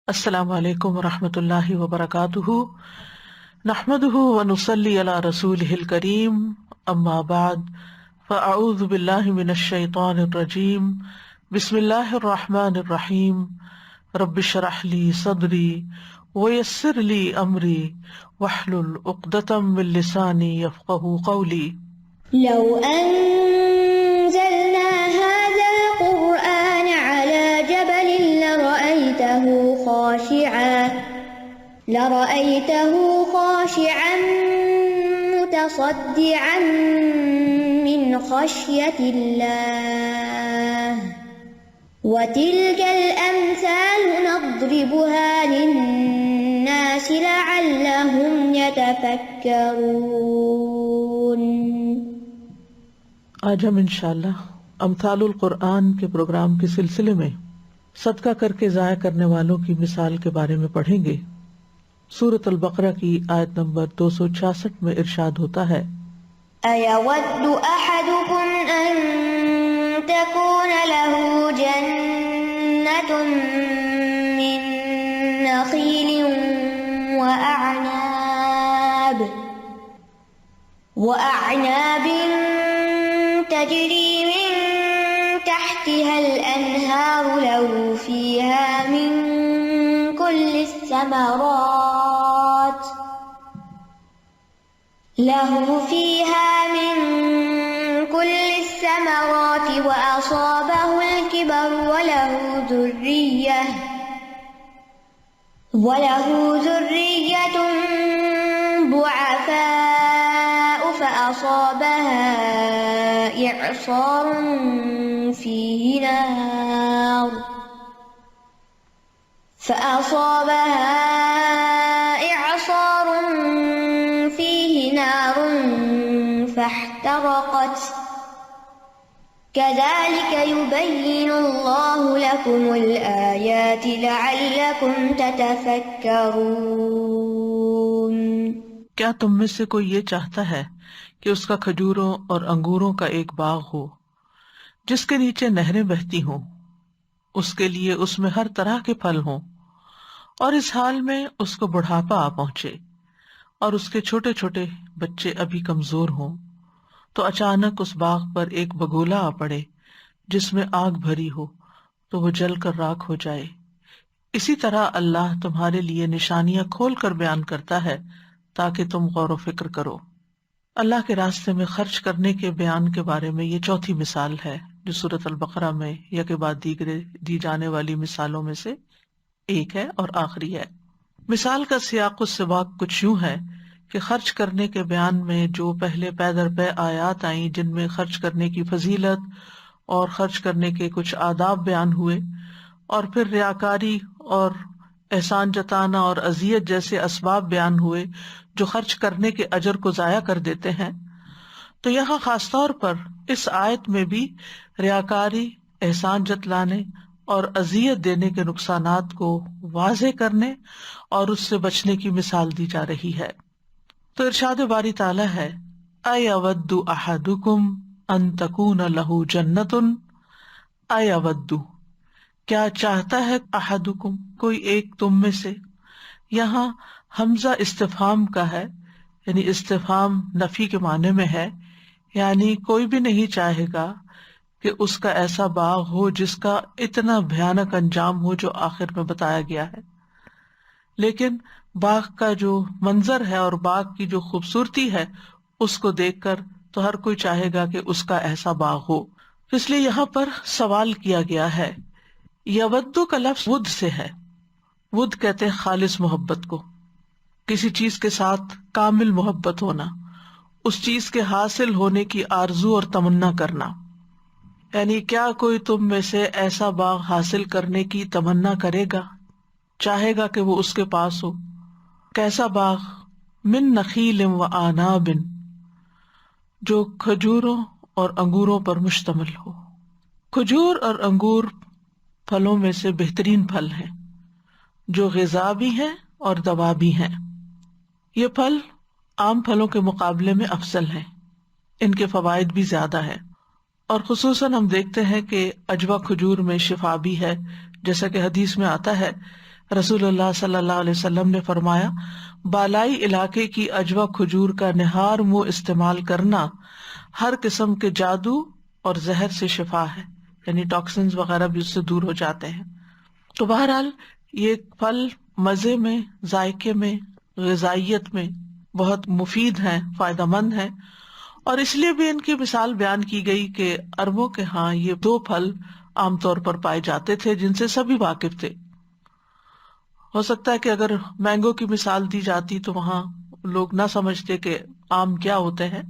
السلام علیکم ورحمۃ اللہ وبرکاتہ، نحمدہ ونصلی علی رسولہ الکریم، اما بعد فاعوذ باللہ من الشیطان الرجیم، بسم اللہ الرحمن الرحیم، رب اشرح لی صدری ویسر لی امری واحلل عقدۃ من لسانی یفقہوا قولی۔ لو أنزلنا هذا القرآن على جبل لرأيته خاشعا متصدعا من خشية الله وتلك الأمثال نضربها للناس لعلهم يتفكرون۔ آج ہم انشاءاللہ امثال القرآن کے پروگرام کے سلسلے میں صدقہ کر کے ضائع کرنے والوں کی مثال کے بارے میں پڑھیں گے۔ سورۃ البقرہ کی آیت نمبر 266 میں ارشاد ہوتا ہے، أَيَوَدُّ أَحَدُكُمْ أَن تَكُونَ لَهُ جَنَّةٌ مِّن نَخِيلٍ وَأَعْنَابٍ تَجْرِي مِن تحتها الأنهار له فيها من كل الثمرات وأصابه الكبر وله ذرية ضعفاء فأصابها إعصار فيه نار فاحترقت كذلك يبين الله لكم الآيات لعلكم تتفكرون۔ کیا تم میں سے کوئی یہ چاہتا ہے کہ اس کا کھجوروں اور انگوروں کا ایک باغ ہو جس کے نیچے نہریں بہتی ہوں، اس کے لیے اس میں ہر طرح کے پھل ہوں، اور اس حال میں اس کو بڑھاپا آ پہنچے اور اس کے چھوٹے چھوٹے بچے ابھی کمزور ہوں، تو اچانک اس باغ پر ایک بگولا آ پڑے جس میں آگ بھری ہو تو وہ جل کر راکھ ہو جائے۔ اسی طرح اللہ تمہارے لیے نشانیاں کھول کر بیان کرتا ہے تاکہ تم غور و فکر کرو۔ اللہ کے راستے میں خرچ کرنے کے بیان کے بارے میں یہ چوتھی مثال ہے جو سورۃ البقرہ میں یک بعد دیگرے دی جانے والی مثالوں میں سے ایک ہے اور آخری ہے۔ مثال کا سیاق و سباق کچھ یوں ہے کہ خرچ کرنے کے بیان میں جو پہلے پے در پے آیات آئیں جن میں خرچ کرنے کی فضیلت اور خرچ کرنے کے کچھ آداب بیان ہوئے، اور پھر ریاکاری اور احسان جتانا اور اذیت جیسے اسباب بیان ہوئے جو خرچ کرنے کے اجر کو ضائع کر دیتے ہیں، تو یہاں خاص طور پر اس آیت میں بھی ریاکاری، احسان جتلانے اور اذیت دینے کے نقصانات کو واضح کرنے اور اس سے بچنے کی مثال دی جا رہی ہے۔ تو ارشاد باری تعالیٰ ہے، اَیَوَدُّ أَحَدُكُمْ أَن تَكُونَ لَهُ جَنَّةٌ، اَیَوَدُّ کیا چاہتا ہے، احدکم کوئی ایک تم میں سے، یہاں حمزہ استفہام کا ہے، یعنی استفہام نفی کے معنی میں ہے، یعنی کوئی بھی نہیں چاہے گا کہ اس کا ایسا باغ ہو جس کا اتنا بھیانک انجام ہو جو آخر میں بتایا گیا ہے۔ لیکن باغ کا جو منظر ہے اور باغ کی جو خوبصورتی ہے اس کو دیکھ کر تو ہر کوئی چاہے گا کہ اس کا ایسا باغ ہو۔ اس لیے یہاں پر سوال کیا گیا ہے۔ یودو کا لفظ ود سے ہے، ود کہتے ہیں خالص محبت کو، کسی چیز کے ساتھ کامل محبت ہونا، اس چیز کے حاصل ہونے کی آرزو اور تمنا کرنا۔ یعنی کیا کوئی تم میں سے ایسا باغ حاصل کرنے کی تمنا کرے گا، چاہے گا کہ وہ اس کے پاس ہو؟ کیسا باغ؟ من نخیل و اعناب، جو کھجوروں اور انگوروں پر مشتمل ہو۔ کھجور اور انگور پھلوں میں سے بہترین پھل ہیں جو غذا بھی ہیں اور دوا بھی ہیں۔ یہ پھل عام پھلوں کے مقابلے میں افضل ہیں، ان کے فوائد بھی زیادہ ہیں، اور خصوصاً ہم دیکھتے ہیں کہ عجوہ کھجور میں شفا بھی ہے، جیسا کہ حدیث میں آتا ہے رسول اللہ صلی اللہ علیہ وسلم نے فرمایا، بالائی علاقے کی اجوا کھجور کا نہار منہ استعمال کرنا ہر قسم کے جادو اور زہر سے شفا ہے، یعنی ٹاکسنز وغیرہ بھی اس سے دور ہو جاتے ہیں۔ تو بہرحال یہ پھل مزے میں، ذائقے میں، غذائیت میں بہت مفید ہیں، فائدہ مند ہیں، اور اس لیے بھی ان کی مثال بیان کی گئی کہ عربوں کے ہاں یہ دو پھل عام طور پر پائے جاتے تھے جن سے سبھی واقف تھے۔ ہو سکتا ہے کہ اگر مینگو کی مثال دی جاتی تو وہاں لوگ نہ سمجھتے کہ آم کیا ہوتے ہیں،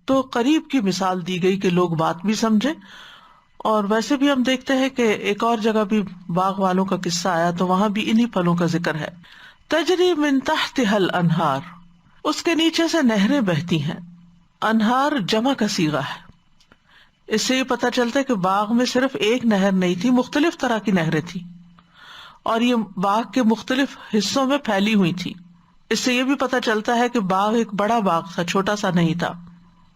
تو قریب کی مثال دی گئی کہ لوگ بات بھی سمجھے۔ اور ویسے بھی ہم دیکھتے ہیں کہ ایک اور جگہ بھی باغ والوں کا قصہ آیا تو وہاں بھی انہی پھلوں کا ذکر ہے۔ تجری من تحتها الانہار، اس کے نیچے سے نہریں بہتی ہیں۔ انہار جمع کا صیغہ ہے، اس سے یہ پتہ چلتا ہے کہ باغ میں صرف ایک نہر نہیں تھی، مختلف طرح کی نہریں تھی، اور یہ باغ کے مختلف حصوں میں پھیلی ہوئی تھی۔ اس سے یہ بھی پتہ چلتا ہے کہ باغ ایک بڑا باغ تھا، چھوٹا سا نہیں تھا۔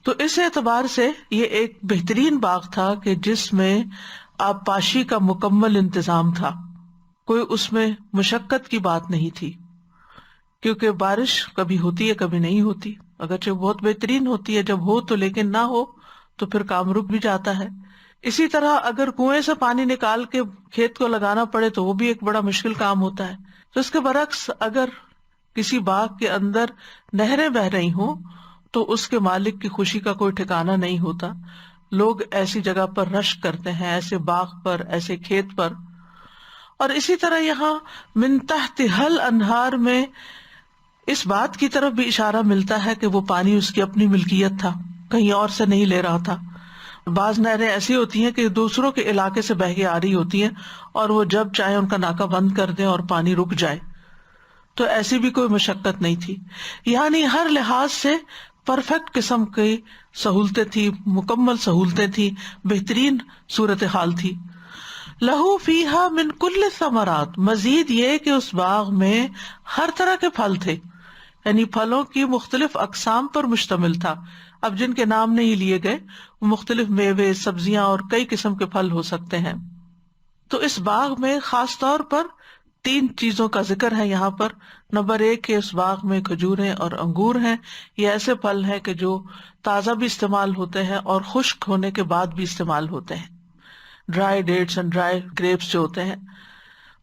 تو اس اعتبار سے یہ ایک بہترین باغ تھا کہ جس میں آبپاشی کا مکمل انتظام تھا، کوئی اس میں مشقت کی بات نہیں تھی، کیونکہ بارش کبھی ہوتی ہے کبھی نہیں ہوتی، اگرچہ بہت بہترین ہوتی ہے جب ہو تو، لیکن نہ ہو تو پھر کام رک بھی جاتا ہے۔ اسی طرح اگر کنویں سے پانی نکال کے کھیت کو لگانا پڑے تو وہ بھی ایک بڑا مشکل کام ہوتا ہے۔ تو اس کے برعکس اگر کسی باغ کے اندر نہریں بہ رہی ہوں تو اس کے مالک کی خوشی کا کوئی ٹھکانہ نہیں ہوتا۔ لوگ ایسی جگہ پر رشک کرتے ہیں، ایسے باغ پر، ایسے کھیت پر۔ اور اسی طرح یہاں من تحتها الانہار میں اس بات کی طرف بھی اشارہ ملتا ہے کہ وہ پانی اس کی اپنی ملکیت تھا، کہیں اور سے نہیں لے رہا تھا۔ بعض نہریں ایسی ہوتی ہیں کہ دوسروں کے علاقے سے بہہ کے آ رہی ہوتی ہیں اور وہ جب چاہے ان کا ناکہ بند کر دیں اور پانی رک جائے، تو ایسی بھی کوئی مشقت نہیں تھی، یعنی ہر لحاظ سے پرفیکٹ قسم کی سہولتیں تھی، مکمل سہولتیں تھی، بہترین صورتحال تھی۔ لہو فیہا من کل الثمرات، مزید یہ کہ اس باغ میں ہر طرح کے پھل تھے، یعنی پھلوں کی مختلف اقسام پر مشتمل تھا۔ اب جن کے نام نہیں لیے گئے وہ مختلف میوے، سبزیاں اور کئی قسم کے پھل ہو سکتے ہیں۔ تو اس باغ میں خاص طور پر 3 چیزوں کا ذکر ہے یہاں پر۔ نمبر 1 کہ اس باغ میں کھجوریں اور انگور ہیں، یہ ایسے پھل ہیں کہ جو تازہ بھی استعمال ہوتے ہیں اور خشک ہونے کے بعد بھی استعمال ہوتے ہیں، dry dates and dry grapes جو ہوتے ہیں۔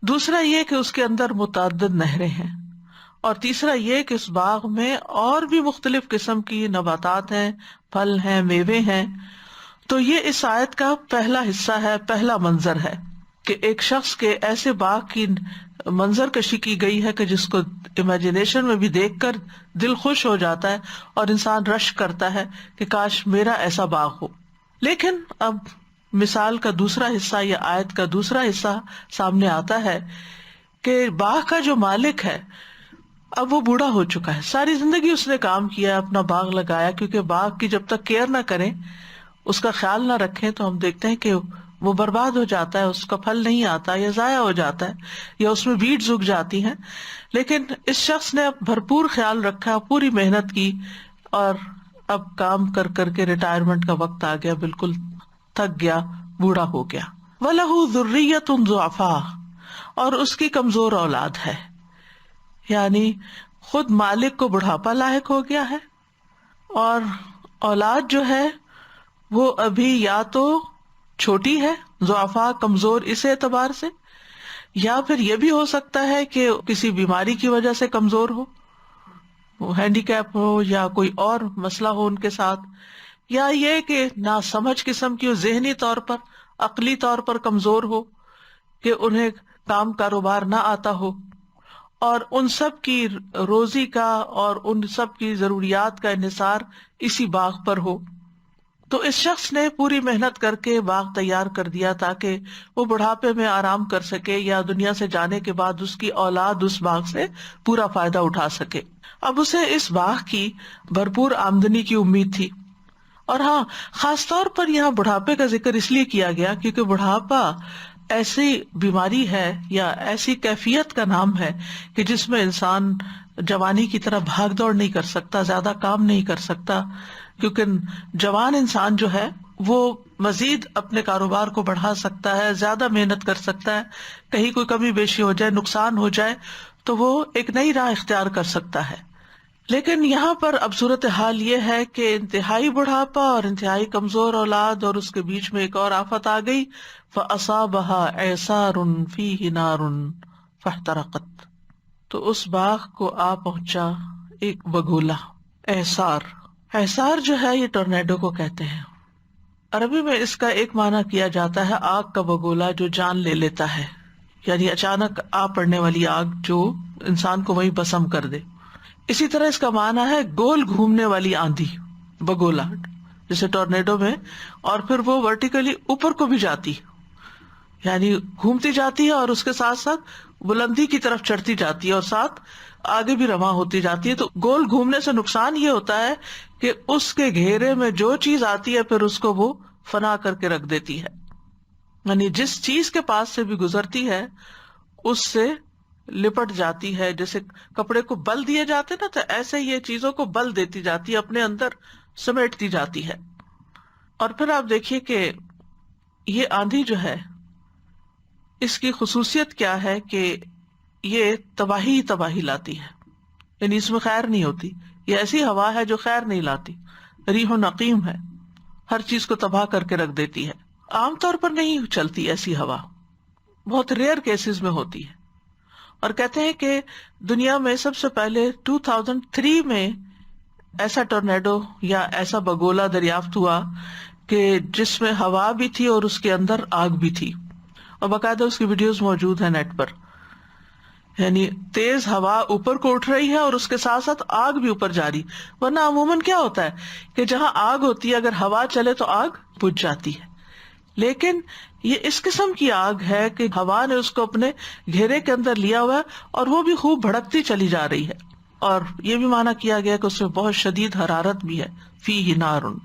دوسرا یہ کہ اس کے اندر متعدد نہریں ہیں، اور تیسرا یہ کہ اس باغ میں اور بھی مختلف قسم کی نباتات ہیں، پھل ہیں، میوے ہیں۔ تو یہ اس آیت کا پہلا حصہ ہے، پہلا منظر ہے کہ ایک شخص کے ایسے باغ کی منظر کشی کی گئی ہے کہ جس کو امیجنیشن میں بھی دیکھ کر دل خوش ہو جاتا ہے اور انسان رش کرتا ہے کہ کاش میرا ایسا باغ ہو۔ لیکن اب مثال کا دوسرا حصہ یا آیت کا دوسرا حصہ سامنے آتا ہے کہ باغ کا جو مالک ہے اب وہ بوڑھا ہو چکا ہے، ساری زندگی اس نے کام کیا، اپنا باغ لگایا، کیونکہ باغ کی جب تک کیئر نہ کریں، اس کا خیال نہ رکھیں تو ہم دیکھتے ہیں کہ وہ برباد ہو جاتا ہے، اس کا پھل نہیں آتا یا ضائع ہو جاتا ہے یا اس میں ویڈز اگ جاتی ہیں۔ لیکن اس شخص نے بھرپور خیال رکھا، پوری محنت کی، اور اب کام کر کر کے ریٹائرمنٹ کا وقت آ گیا، بالکل تھک گیا، بوڑھا ہو گیا۔ وَلَهُ ذُرِّيَّةٌ ضُعَفَاءُ، اور اس کی کمزور اولاد ہے، یعنی خود مالک کو بڑھاپا لاحق ہو گیا ہے، اور اولاد جو ہے وہ ابھی یا تو چھوٹی ہے، ضعفاء کمزور اس اعتبار سے، یا پھر یہ بھی ہو سکتا ہے کہ کسی بیماری کی وجہ سے کمزور ہو، وہ ہینڈی کیپ ہو یا کوئی اور مسئلہ ہو ان کے ساتھ، یا یہ کہ نا سمجھ قسم کی ذہنی طور پر، عقلی طور پر کمزور ہو کہ انہیں کام کاروبار نہ آتا ہو، اور ان سب کی روزی کا اور ان سب کی ضروریات کا انحصار اسی باغ پر ہو۔ تو اس شخص نے پوری محنت کر کے باغ تیار کر دیا تاکہ وہ بڑھاپے میں آرام کر سکے یا دنیا سے جانے کے بعد اس کی اولاد اس باغ سے پورا فائدہ اٹھا سکے۔ اب اسے اس باغ کی بھرپور آمدنی کی امید تھی، اور ہاں خاص طور پر یہاں بڑھاپے کا ذکر اس لیے کیا گیا کیونکہ بڑھاپا ایسی بیماری ہے یا ایسی کیفیت کا نام ہے کہ جس میں انسان جوانی کی طرح بھاگ دوڑ نہیں کر سکتا، زیادہ کام نہیں کر سکتا، کیونکہ جوان انسان جو ہے وہ مزید اپنے کاروبار کو بڑھا سکتا ہے، زیادہ محنت کر سکتا ہے، کہیں کوئی کمی بیشی ہو جائے، نقصان ہو جائے تو وہ ایک نئی راہ اختیار کر سکتا ہے. لیکن یہاں پر اب صورتحال یہ ہے کہ انتہائی بڑھاپا اور انتہائی کمزور اولاد اور اس کے بیچ میں ایک اور آفت آ گئی. فَأَصَابَهَا إِعْصَارٌ فِيهِ نَارٌ فَاحْتَرَقَتْ، تو اس باغ کو آ پہنچا ایک بگولا. اعصار جو ہے یہ ٹورنیڈو کو کہتے ہیں. عربی میں اس کا ایک معنی کیا جاتا ہے آگ کا بگولا جو جان لے لیتا ہے، یعنی اچانک آ پڑنے والی آگ جو انسان کو وہیں بسم کر دے. اسی طرح اس کا معنی ہے گول گھومنے والی آندھی، بگولا جیسے ٹورنیڈو میں، اور پھر وہ ورٹیکلی اوپر کو بھی جاتی، یعنی گھومتی جاتی ہے اور اس کے ساتھ ساتھ بلندی کی طرف چڑھتی جاتی ہے اور ساتھ آگے بھی رواں ہوتی جاتی ہے. تو گول گھومنے سے نقصان یہ ہوتا ہے کہ اس کے گھیرے میں جو چیز آتی ہے پھر اس کو وہ فنا کر کے رکھ دیتی ہے، یعنی جس چیز کے پاس سے بھی گزرتی ہے اس سے لپٹ جاتی ہے. جیسے کپڑے کو بل دیے جاتے نا، تو ایسے یہ چیزوں کو بل دیتی جاتی ہے، اپنے اندر سمیٹتی جاتی ہے. اور پھر آپ دیکھیے کہ یہ آندھی جو ہے اس کی خصوصیت کیا ہے کہ یہ تباہی لاتی ہے، یعنی اس میں خیر نہیں ہوتی. یہ ایسی ہوا ہے جو خیر نہیں لاتی، ریح و نقیم ہے، ہر چیز کو تباہ کر کے رکھ دیتی ہے. عام طور پر نہیں چلتی ایسی ہوا، بہت ریئر کیسز میں ہوتی ہے. اور کہتے ہیں کہ دنیا میں سب سے پہلے 2003 میں ایسا ٹورنیڈو یا ایسا بگولا دریافت ہوا کہ جس میں ہوا بھی تھی اور اس کے اندر آگ بھی تھی، اور باقاعدہ اس کی ویڈیوز موجود ہیں نیٹ پر. یعنی تیز ہوا اوپر کو اٹھ رہی ہے اور اس کے ساتھ ساتھ آگ بھی اوپر جاری. ورنہ عموماً کیا ہوتا ہے کہ جہاں آگ ہوتی ہے اگر ہوا چلے تو آگ بجھ جاتی ہے، لیکن یہ اس قسم کی آگ ہے کہ ہوا نے اس کو اپنے گھیرے کے اندر لیا ہوا ہے اور وہ بھی خوب بھڑکتی چلی جا رہی ہے. اور یہ بھی معنی کیا گیا کہ اس میں بہت شدید حرارت بھی ہے، فیہ نارن.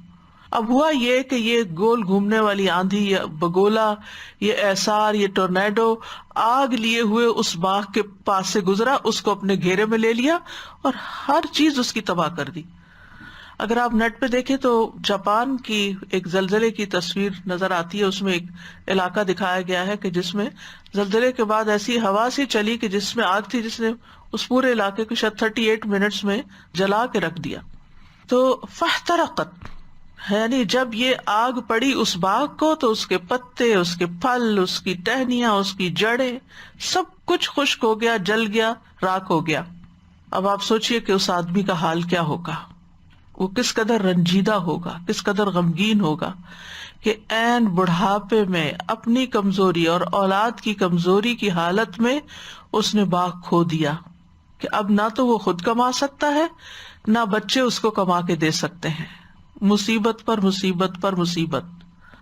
اب ہوا یہ کہ یہ گول گھومنے والی آندھی، یہ بگولا، یہ اعصار، یہ ٹورنیڈو آگ لیے ہوئے اس باغ کے پاس سے گزرا، اس کو اپنے گھیرے میں لے لیا اور ہر چیز اس کی تباہ کر دی. اگر آپ نیٹ پہ دیکھیں تو جاپان کی ایک زلزلے کی تصویر نظر آتی ہے، اس میں ایک علاقہ دکھایا گیا ہے کہ جس میں زلزلے کے بعد ایسی ہوا سی چلی کہ جس میں آگ تھی، جس نے اس پورے علاقے کو شاید 38 منٹس میں جلا کے رکھ دیا. تو فاحترقت، یعنی جب یہ آگ پڑی اس باغ کو تو اس کے پتے، اس کے پھل، اس کی ٹہنیاں، اس کی جڑیں، سب کچھ خشک ہو گیا، جل گیا، راکھ ہو گیا. اب آپ سوچئے کہ اس آدمی کا حال کیا ہوگا، وہ کس قدر رنجیدہ ہوگا، کس قدر غمگین ہوگا کہ عین بڑھاپے میں اپنی کمزوری اور اولاد کی کمزوری کی حالت میں اس نے باغ کھو دیا کہ اب نہ تو وہ خود کما سکتا ہے، نہ بچے اس کو کما کے دے سکتے ہیں. مصیبت پر مصیبت پر مصیبت.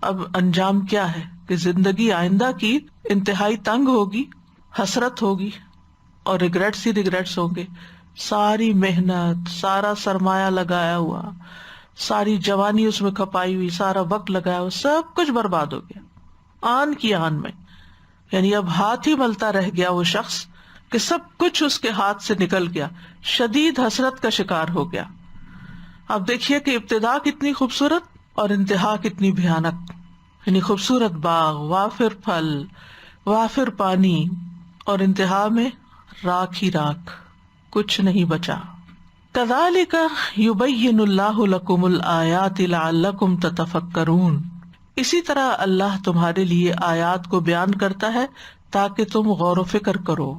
اب انجام کیا ہے کہ زندگی آئندہ کی انتہائی تنگ ہوگی، حسرت ہوگی اور ریگریٹس ہی ریگریٹس ہوں گے. ساری محنت، سارا سرمایہ لگایا ہوا، ساری جوانی اس میں کھپائی ہوئی، سارا وقت لگایا ہوا، سب کچھ برباد ہو گیا آن کی آن میں. یعنی اب ہاتھ ہی ملتا رہ گیا وہ شخص کہ سب کچھ اس کے ہاتھ سے نکل گیا، شدید حسرت کا شکار ہو گیا. اب دیکھیے کہ ابتدا کتنی خوبصورت اور انتہا کتنی بھیانک. یعنی خوبصورت باغ، وافر پھل، وافر پانی، اور انتہا میں راکھ ہی راکھ، کچھ نہیں بچا. کذالک یبین اللہ لکم الآیات لعلکم تتفکرون. اسی طرح اللہ تمہارے لیے آیات کو بیان کرتا ہے تاکہ تم غور و فکر کرو،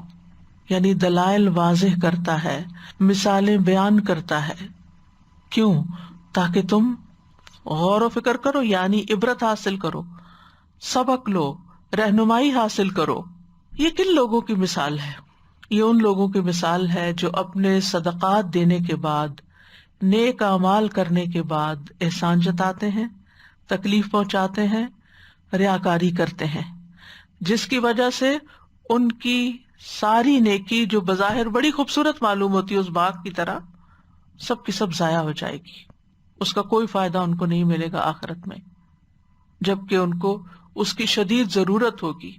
یعنی دلائل واضح کرتا ہے، مثالیں بیان کرتا ہے. کیوں؟ تاکہ تم غور و فکر کرو، یعنی عبرت حاصل کرو، سبق لو، رہنمائی حاصل کرو. یہ کن لوگوں کی مثال ہے؟ یہ ان لوگوں کی مثال ہے جو اپنے صدقات دینے کے بعد، نیک اعمال کرنے کے بعد احسان جتاتے ہیں، تکلیف پہنچاتے ہیں، ریاکاری کرتے ہیں، جس کی وجہ سے ان کی ساری نیکی جو بظاہر بڑی خوبصورت معلوم ہوتی ہے اس باغ کی طرح، سب کی سب ضائع ہو جائے گی. اس کا کوئی فائدہ ان کو نہیں ملے گا آخرت میں، جبکہ ان کو اس کی شدید ضرورت ہوگی.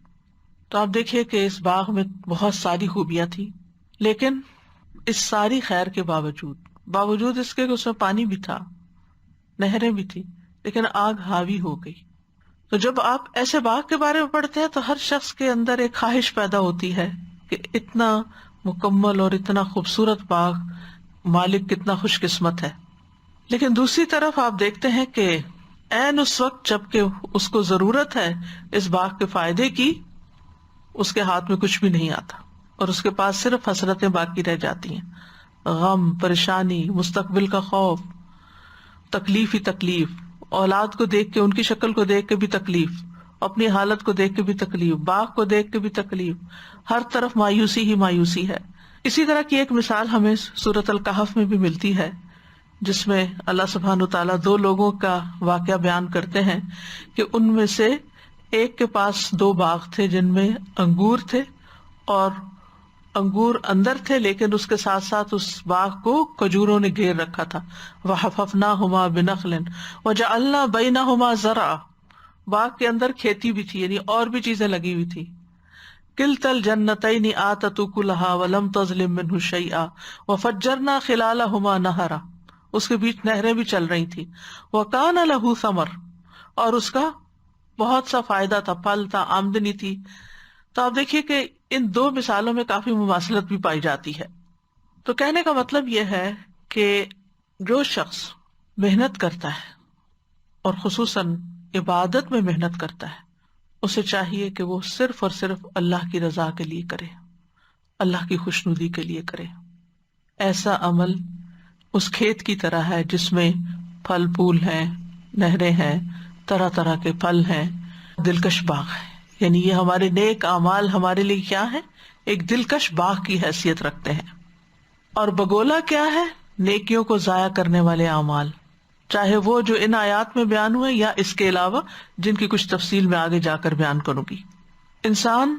تو آپ دیکھیے کہ اس باغ میں بہت ساری خوبیاں تھی، لیکن اس ساری خیر کے باوجود اس کے کہ اس میں پانی بھی تھا، نہریں بھی تھی، لیکن آگ حاوی ہو گئی. تو جب آپ ایسے باغ کے بارے میں پڑھتے ہیں تو ہر شخص کے اندر ایک خواہش پیدا ہوتی ہے کہ اتنا مکمل اور اتنا خوبصورت باغ، مالک کتنا خوش قسمت ہے. لیکن دوسری طرف آپ دیکھتے ہیں کہ عین اس وقت جب کہ اس کو ضرورت ہے اس باغ کے فائدے کی، اس کے ہاتھ میں کچھ بھی نہیں آتا اور اس کے پاس صرف حسرتیں باقی رہ جاتی ہیں. غم، پریشانی، مستقبل کا خوف، تکلیف ہی تکلیف، اولاد کو دیکھ کے، ان کی شکل کو دیکھ کے بھی تکلیف، اپنی حالت کو دیکھ کے بھی تکلیف، باغ کو دیکھ کے بھی تکلیف، ہر طرف مایوسی ہی مایوسی ہے. اسی طرح کی ایک مثال ہمیں سورۃ الکہف میں بھی ملتی ہے، جس میں اللہ سبحانہ وتعالیٰ دو لوگوں کا واقعہ بیان کرتے ہیں کہ ان میں سے ایک کے پاس دو باغ تھے جن میں انگور تھے، اور انگور اندر تھے لیکن اس کے ساتھ ساتھ اس باغ کو کھجوروں نے گھیر رکھا تھا. وَحَفَفْنَاهُمَا بِنَخْلٍ وَجَعَلْنَا بَيْنَهُمَا زَرْعًا، باغ کے اندر کھیتی بھی تھی، یعنی اور بھی چیزیں لگی ہوئی تھی. كِلْتَا الْجَنَّتَيْنِ آتَتْ أُكُلَهَا وَلَمْ تَظْلِم مِّنْهُ شَيْئًا وَفَجَّرْنَا خِلَالَهُمَا نَهَرًا، اس کے بیچ نہریں بھی چل رہی تھی. وَكَانَ لَهُ ثَمَرٌ، اور اس کا بہت سا فائدہ تھا، پھل تھا، آمدنی تھی. تو آپ دیکھیے کہ ان دو مثالوں میں کافی مماثلت بھی پائی جاتی ہے. تو کہنے کا مطلب یہ ہے کہ جو شخص محنت کرتا ہے اور خصوصاً عبادت میں محنت کرتا ہے، اسے چاہیے کہ وہ صرف اور صرف اللہ کی رضا کے لیے کرے، اللہ کی خوشنودی کے لیے کرے. ایسا عمل اس کھیت کی طرح ہے جس میں پھل پھول ہیں، نہریں ہیں، طرح طرح کے پھل ہیں، دلکش باغ ہے. یعنی یہ ہمارے نیک اعمال ہمارے لیے کیا ہے؟ ایک دلکش باغ کی حیثیت رکھتے ہیں. اور بگولا کیا ہے؟ نیکیوں کو ضائع کرنے والے اعمال، چاہے وہ جو ان آیات میں بیان ہوئے یا اس کے علاوہ جن کی کچھ تفصیل میں آگے جا کر بیان کروں گی. انسان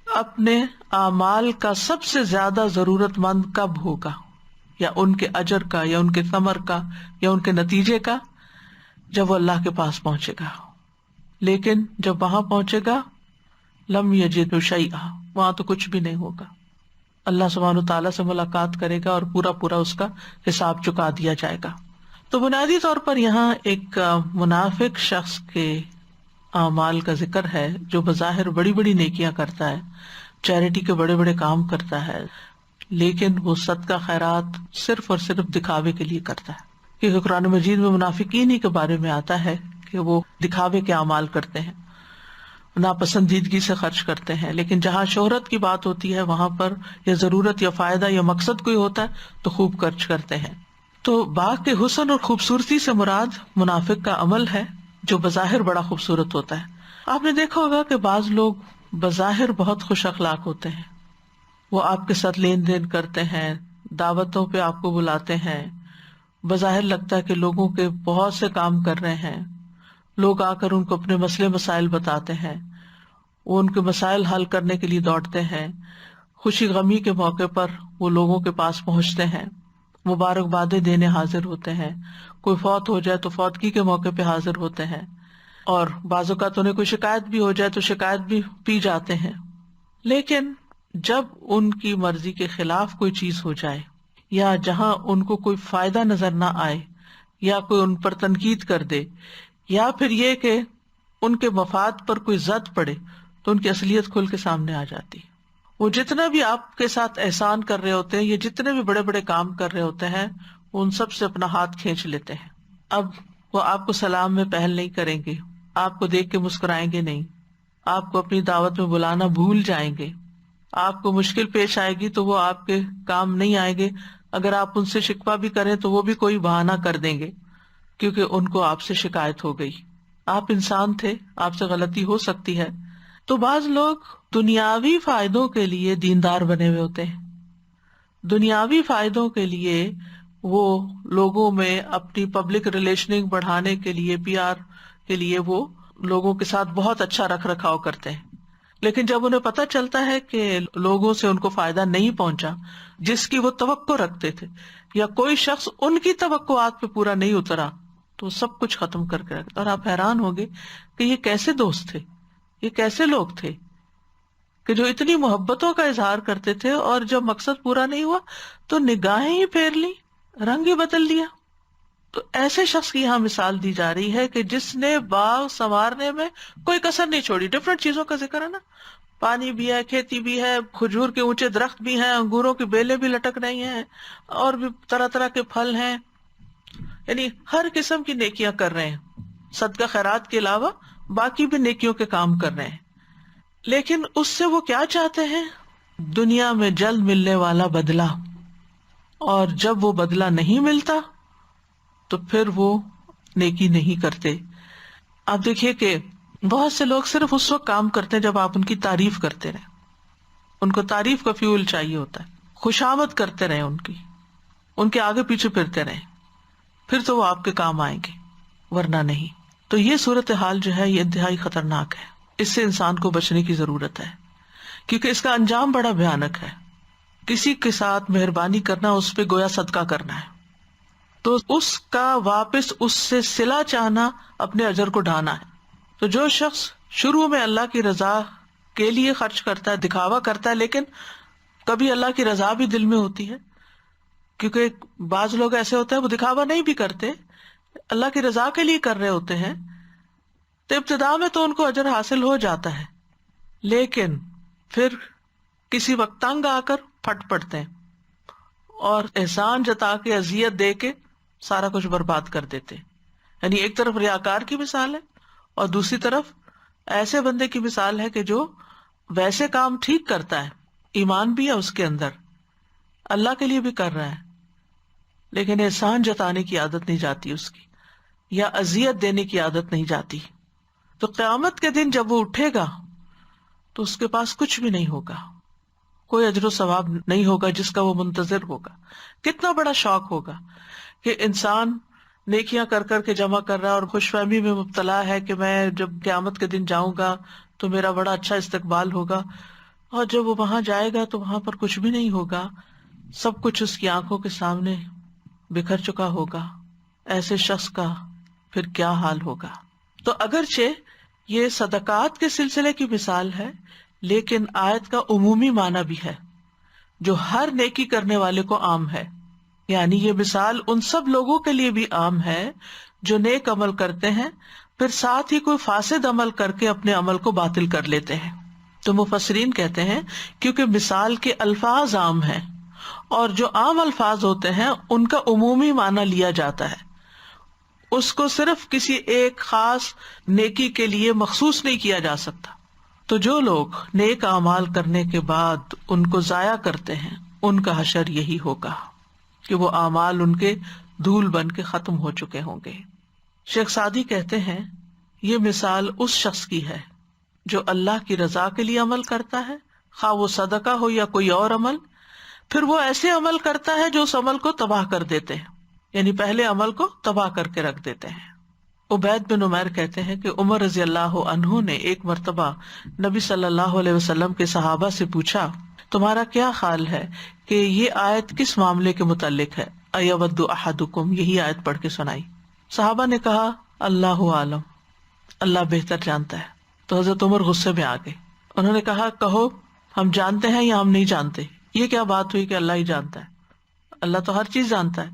اپنے اعمال کا سب سے زیادہ ضرورت مند کب ہوگا؟ یا ان کے اجر کا، یا ان کے ثمر کا، یا ان کے نتیجے کا؟ جب وہ اللہ کے پاس پہنچے گا. لیکن جب وہاں پہنچے گا لم یجد شیئا، وہاں تو کچھ بھی نہیں ہوگا. اللہ سبحانہ تعالیٰ سے ملاقات کرے گا اور پورا پورا اس کا حساب چکا دیا جائے گا. تو بنیادی طور پر یہاں ایک منافق شخص کے اعمال کا ذکر ہے جو بظاہر بڑی بڑی نیکیاں کرتا ہے، چیریٹی کے بڑے بڑے کام کرتا ہے، لیکن وہ صدقہ خیرات صرف اور صرف دکھاوے کے لیے کرتا ہے. کیونکہ قرآن مجید میں منافقین ہی کے بارے میں آتا ہے کہ وہ دکھاوے کے اعمال کرتے ہیں، ناپسندیدگی سے خرچ کرتے ہیں. لیکن جہاں شہرت کی بات ہوتی ہے وہاں پر یا ضرورت یا فائدہ یا مقصد کوئی ہوتا ہے تو خوب خرچ کرتے ہیں. تو باغ کے حسن اور خوبصورتی سے مراد منافق کا عمل ہے جو بظاہر بڑا خوبصورت ہوتا ہے. آپ نے دیکھا ہوگا کہ بعض لوگ بظاہر بہت خوش اخلاق ہوتے ہیں، وہ آپ کے ساتھ لین دین کرتے ہیں، دعوتوں پہ آپ کو بلاتے ہیں، بظاہر لگتا ہے کہ لوگوں کے بہت سے کام کر رہے ہیں، لوگ آ کر ان کو اپنے مسئلے مسائل بتاتے ہیں، وہ ان کے مسائل حل کرنے کے لیے دوڑتے ہیں. خوشی غمی کے موقع پر وہ لوگوں کے پاس پہنچتے ہیں، مبارکبادیں دینے حاضر ہوتے ہیں، کوئی فوت ہو جائے تو فوتگی کے موقع پہ حاضر ہوتے ہیں، اور بعض اوقات انہیں کوئی شکایت بھی ہو جائے تو شکایت بھی پی جاتے ہیں. لیکن جب ان کی مرضی کے خلاف کوئی چیز ہو جائے یا جہاں ان کو کوئی فائدہ نظر نہ آئے یا کوئی ان پر تنقید کر دے یا پھر یہ کہ ان کے مفاد پر کوئی زد پڑے تو ان کی اصلیت کھل کے سامنے آ جاتی. وہ جتنا بھی آپ کے ساتھ احسان کر رہے ہوتے ہیں، یہ جتنے بھی بڑے بڑے کام کر رہے ہوتے ہیں، وہ ان سب سے اپنا ہاتھ کھینچ لیتے ہیں. اب وہ آپ کو سلام میں پہل نہیں کریں گے، آپ کو دیکھ کے مسکرائیں گے نہیں، آپ کو اپنی دعوت میں بلانا بھول جائیں گے، آپ کو مشکل پیش آئے گی تو وہ آپ کے کام نہیں آئیں گے. اگر آپ ان سے شکوہ بھی کریں تو وہ بھی کوئی بہانہ کر دیں گے کیونکہ ان کو آپ سے شکایت ہو گئی. آپ انسان تھے، آپ سے غلطی ہو سکتی ہے. تو بعض لوگ دنیاوی فائدوں کے لیے دیندار بنے ہوئے ہوتے ہیں، دنیاوی فائدوں کے لیے وہ لوگوں میں اپنی پبلک ریلیشننگ بڑھانے کے لیے، پی آر کے لیے وہ لوگوں کے ساتھ بہت اچھا رکھ رکھاؤ کرتے ہیں. لیکن جب انہیں پتہ چلتا ہے کہ لوگوں سے ان کو فائدہ نہیں پہنچا جس کی وہ توقع رکھتے تھے، یا کوئی شخص ان کی توقعات پہ پورا نہیں اترا، تو سب کچھ ختم کر کے رکھتا. اور آپ حیران ہوگے کہ یہ کیسے دوست تھے، یہ کیسے لوگ تھے کہ جو اتنی محبتوں کا اظہار کرتے تھے اور جب مقصد پورا نہیں ہوا تو نگاہیں ہی پھیر لی، رنگ ہی بدل لیا. تو ایسے شخص کی یہاں مثال دی جا رہی ہے کہ جس نے باغ سنوارنے میں کوئی کسر نہیں چھوڑی. ڈفرینٹ چیزوں کا ذکر ہے نا، پانی بھی ہے، کھیتی بھی ہے، کھجور کے اونچے درخت بھی ہیں، انگوروں کی بیلیں بھی لٹک رہی ہیں، اور بھی طرح طرح کے پھل ہیں، یعنی ہر قسم کی نیکیاں کر رہے ہیں. صدقہ خیرات کے علاوہ باقی بھی نیکیوں کے کام کر رہے ہیں. لیکن اس سے وہ کیا چاہتے ہیں؟ دنیا میں جلد ملنے والا بدلہ. اور جب وہ بدلہ نہیں ملتا تو پھر وہ نیکی نہیں کرتے. آپ دیکھیے کہ بہت سے لوگ صرف اس وقت کام کرتے ہیں جب آپ ان کی تعریف کرتے رہیں. ان کو تعریف کا فیول چاہیے ہوتا ہے، خوشامد کرتے رہیں، ان کے آگے پیچھے پھرتے رہیں، پھر تو وہ آپ کے کام آئیں گے، ورنہ نہیں. تو یہ صورتحال جو ہے یہ انتہائی خطرناک ہے. اس سے انسان کو بچنے کی ضرورت ہے، کیونکہ اس کا انجام بڑا بھیانک ہے. کسی کے ساتھ مہربانی کرنا اس پہ گویا صدقہ کرنا ہے، تو اس کا واپس اس سے صلہ چاہنا اپنے اجر کو ڈھانا ہے. تو جو شخص شروع میں اللہ کی رضا کے لیے خرچ کرتا ہے، دکھاوا کرتا ہے، لیکن کبھی اللہ کی رضا بھی دل میں ہوتی ہے، کیونکہ بعض لوگ ایسے ہوتے ہیں وہ دکھاوا نہیں بھی کرتے، اللہ کی رضا کے لیے کر رہے ہوتے ہیں، تو ابتدا میں تو ان کو اجر حاصل ہو جاتا ہے، لیکن پھر کسی وقت تنگ آ کر پھٹ پڑتے ہیں اور احسان جتا کے اذیت دے کے سارا کچھ برباد کر دیتے. یعنی ایک طرف ریاکار کی مثال ہے اور دوسری طرف ایسے بندے کی مثال ہے کہ جو ویسے کام ٹھیک کرتا ہے، ایمان بھی ہے اس کے اندر، اللہ کے لیے بھی کر رہا ہے، لیکن احسان جتانے کی عادت نہیں جاتی اس کی، یا اذیت دینے کی عادت نہیں جاتی. تو قیامت کے دن جب وہ اٹھے گا تو اس کے پاس کچھ بھی نہیں ہوگا، کوئی اجر و ثواب نہیں ہوگا جس کا وہ منتظر ہوگا. کتنا بڑا شوق ہوگا کہ انسان نیکیاں کر کر کے جمع کر رہا ہے اور خوش فہمی میں مبتلا ہے کہ میں جب قیامت کے دن جاؤں گا تو میرا بڑا اچھا استقبال ہوگا، اور جب وہ وہاں جائے گا تو وہاں پر کچھ بھی نہیں ہوگا، سب کچھ اس کی آنکھوں کے سامنے بکھر چکا ہوگا. ایسے شخص کا پھر کیا حال ہوگا. تو اگرچہ یہ صدقات کے سلسلے کی مثال ہے، لیکن آیت کا عمومی معنی بھی ہے جو ہر نیکی کرنے والے کو عام ہے. یعنی یہ مثال ان سب لوگوں کے لیے بھی عام ہے جو نیک عمل کرتے ہیں، پھر ساتھ ہی کوئی فاسد عمل کر کے اپنے عمل کو باطل کر لیتے ہیں. تو مفسرین کہتے ہیں کیونکہ مثال کے الفاظ عام ہیں، اور جو عام الفاظ ہوتے ہیں ان کا عمومی معنی لیا جاتا ہے، اس کو صرف کسی ایک خاص نیکی کے لیے مخصوص نہیں کیا جا سکتا. تو جو لوگ نیک اعمال کرنے کے بعد ان کو ضائع کرتے ہیں ان کا حشر یہی ہوگا کہ وہ اعمال ان کے دھول بن کے ختم ہو چکے ہوں گے. شیخ سعدی کہتے ہیں یہ مثال اس شخص کی ہے جو اللہ کی رضا کے لیے عمل کرتا ہے، خواہ وہ صدقہ ہو یا کوئی اور عمل، پھر وہ ایسے عمل کرتا ہے جو اس عمل کو تباہ کر دیتے ہیں، یعنی پہلے عمل کو تباہ کر کے رکھ دیتے ہیں. عبید بن عمیر کہتے ہیں کہ عمر رضی اللہ عنہ نے ایک مرتبہ نبی صلی اللہ علیہ وسلم کے صحابہ سے پوچھا تمہارا کیا خیال ہے کہ یہ آیت کس معاملے کے متعلق ہے؟ ایود احدکم، یہی آیت پڑھ کے سنائی. صحابہ نے کہا اللہ عالم، اللہ بہتر جانتا ہے. تو حضرت عمر غصے میں آ گئے. انہوں نے کہا کہو ہم جانتے ہیں یا ہم نہیں جانتے. یہ کیا بات ہوئی کہ اللہ ہی جانتا ہے؟ اللہ تو ہر چیز جانتا ہے،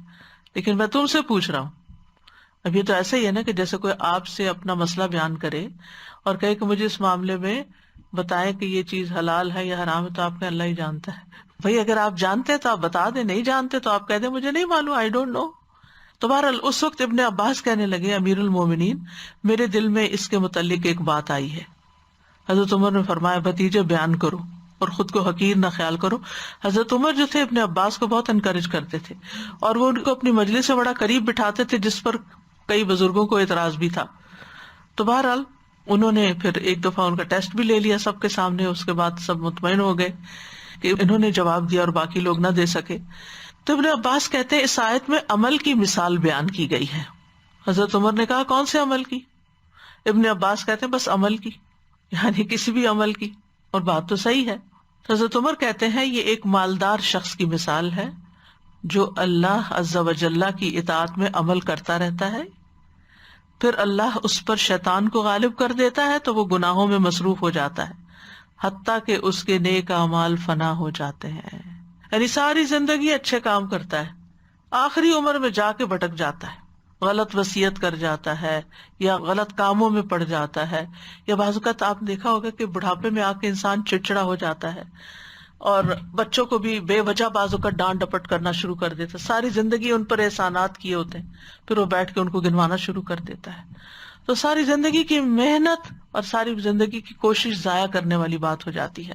لیکن میں تم سے پوچھ رہا ہوں. اب یہ تو ایسا ہی ہے نا کہ جیسے کوئی آپ سے اپنا مسئلہ بیان کرے اور کہے کہ مجھے اس معاملے میں بتائیں کہ یہ چیز حلال ہے یا حرام ہے، تو آپ نے اللہ ہی جانتا ہے. بھائی اگر آپ جانتے تو آپ بتا دیں، نہیں جانتے تو آپ کہہ دیں مجھے نہیں معلوم، آئی ڈونٹ نو. تو بہرحال اس وقت ابن عباس کہنے لگے امیر المومنین میرے دل میں اس کے متعلق ایک بات آئی ہے. حضرت عمر نے فرمایا بھتیجے بیان کرو اور خود کو حقیر نہ خیال کرو. حضرت عمر جو تھے ابن عباس کو بہت انکریج کرتے تھے اور وہ ان کو اپنی مجلس سے بڑا قریب بٹھاتے تھے، جس پر کئی بزرگوں کو اعتراض بھی تھا. تو بہرحال انہوں نے پھر ایک دفعہ ان کا ٹیسٹ بھی لے لیا سب کے سامنے. اس کے بعد سب مطمئن ہو گئے کہ انہوں نے جواب دیا اور باقی لوگ نہ دے سکے. تو ابن عباس کہتے ہیں اس آیت میں عمل کی مثال بیان کی گئی ہے. حضرت عمر نے کہا کون سے عمل کی؟ ابن عباس کہتے ہیں بس عمل کی، یعنی کسی بھی عمل کی، اور بات تو صحیح ہے. حضرت عمر کہتے ہیں یہ ایک مالدار شخص کی مثال ہے جو اللہ عز و جل کی اطاعت میں عمل کرتا رہتا ہے، پھر اللہ اس پر شیطان کو غالب کر دیتا ہے تو وہ گناہوں میں مصروف ہو جاتا ہے حتیٰ کہ اس کے نیک اعمال فنا ہو جاتے ہیں. یعنی ساری زندگی اچھے کام کرتا ہے، آخری عمر میں جا کے بھٹک جاتا ہے. غلط وصیت کر جاتا ہے یا غلط کاموں میں پڑ جاتا ہے، یا بعض اوقات آپ دیکھا ہوگا کہ بڑھاپے میں آ کے انسان چڑچڑا ہو جاتا ہے اور بچوں کو بھی بے وجہ بعض اوقات ڈانٹ ڈپٹ کرنا شروع کر دیتا ہے، ساری زندگی ان پر احسانات کیے ہوتے ہیں، پھر وہ بیٹھ کے ان کو گنوانا شروع کر دیتا ہے، تو ساری زندگی کی محنت اور ساری زندگی کی کوشش ضائع کرنے والی بات ہو جاتی ہے،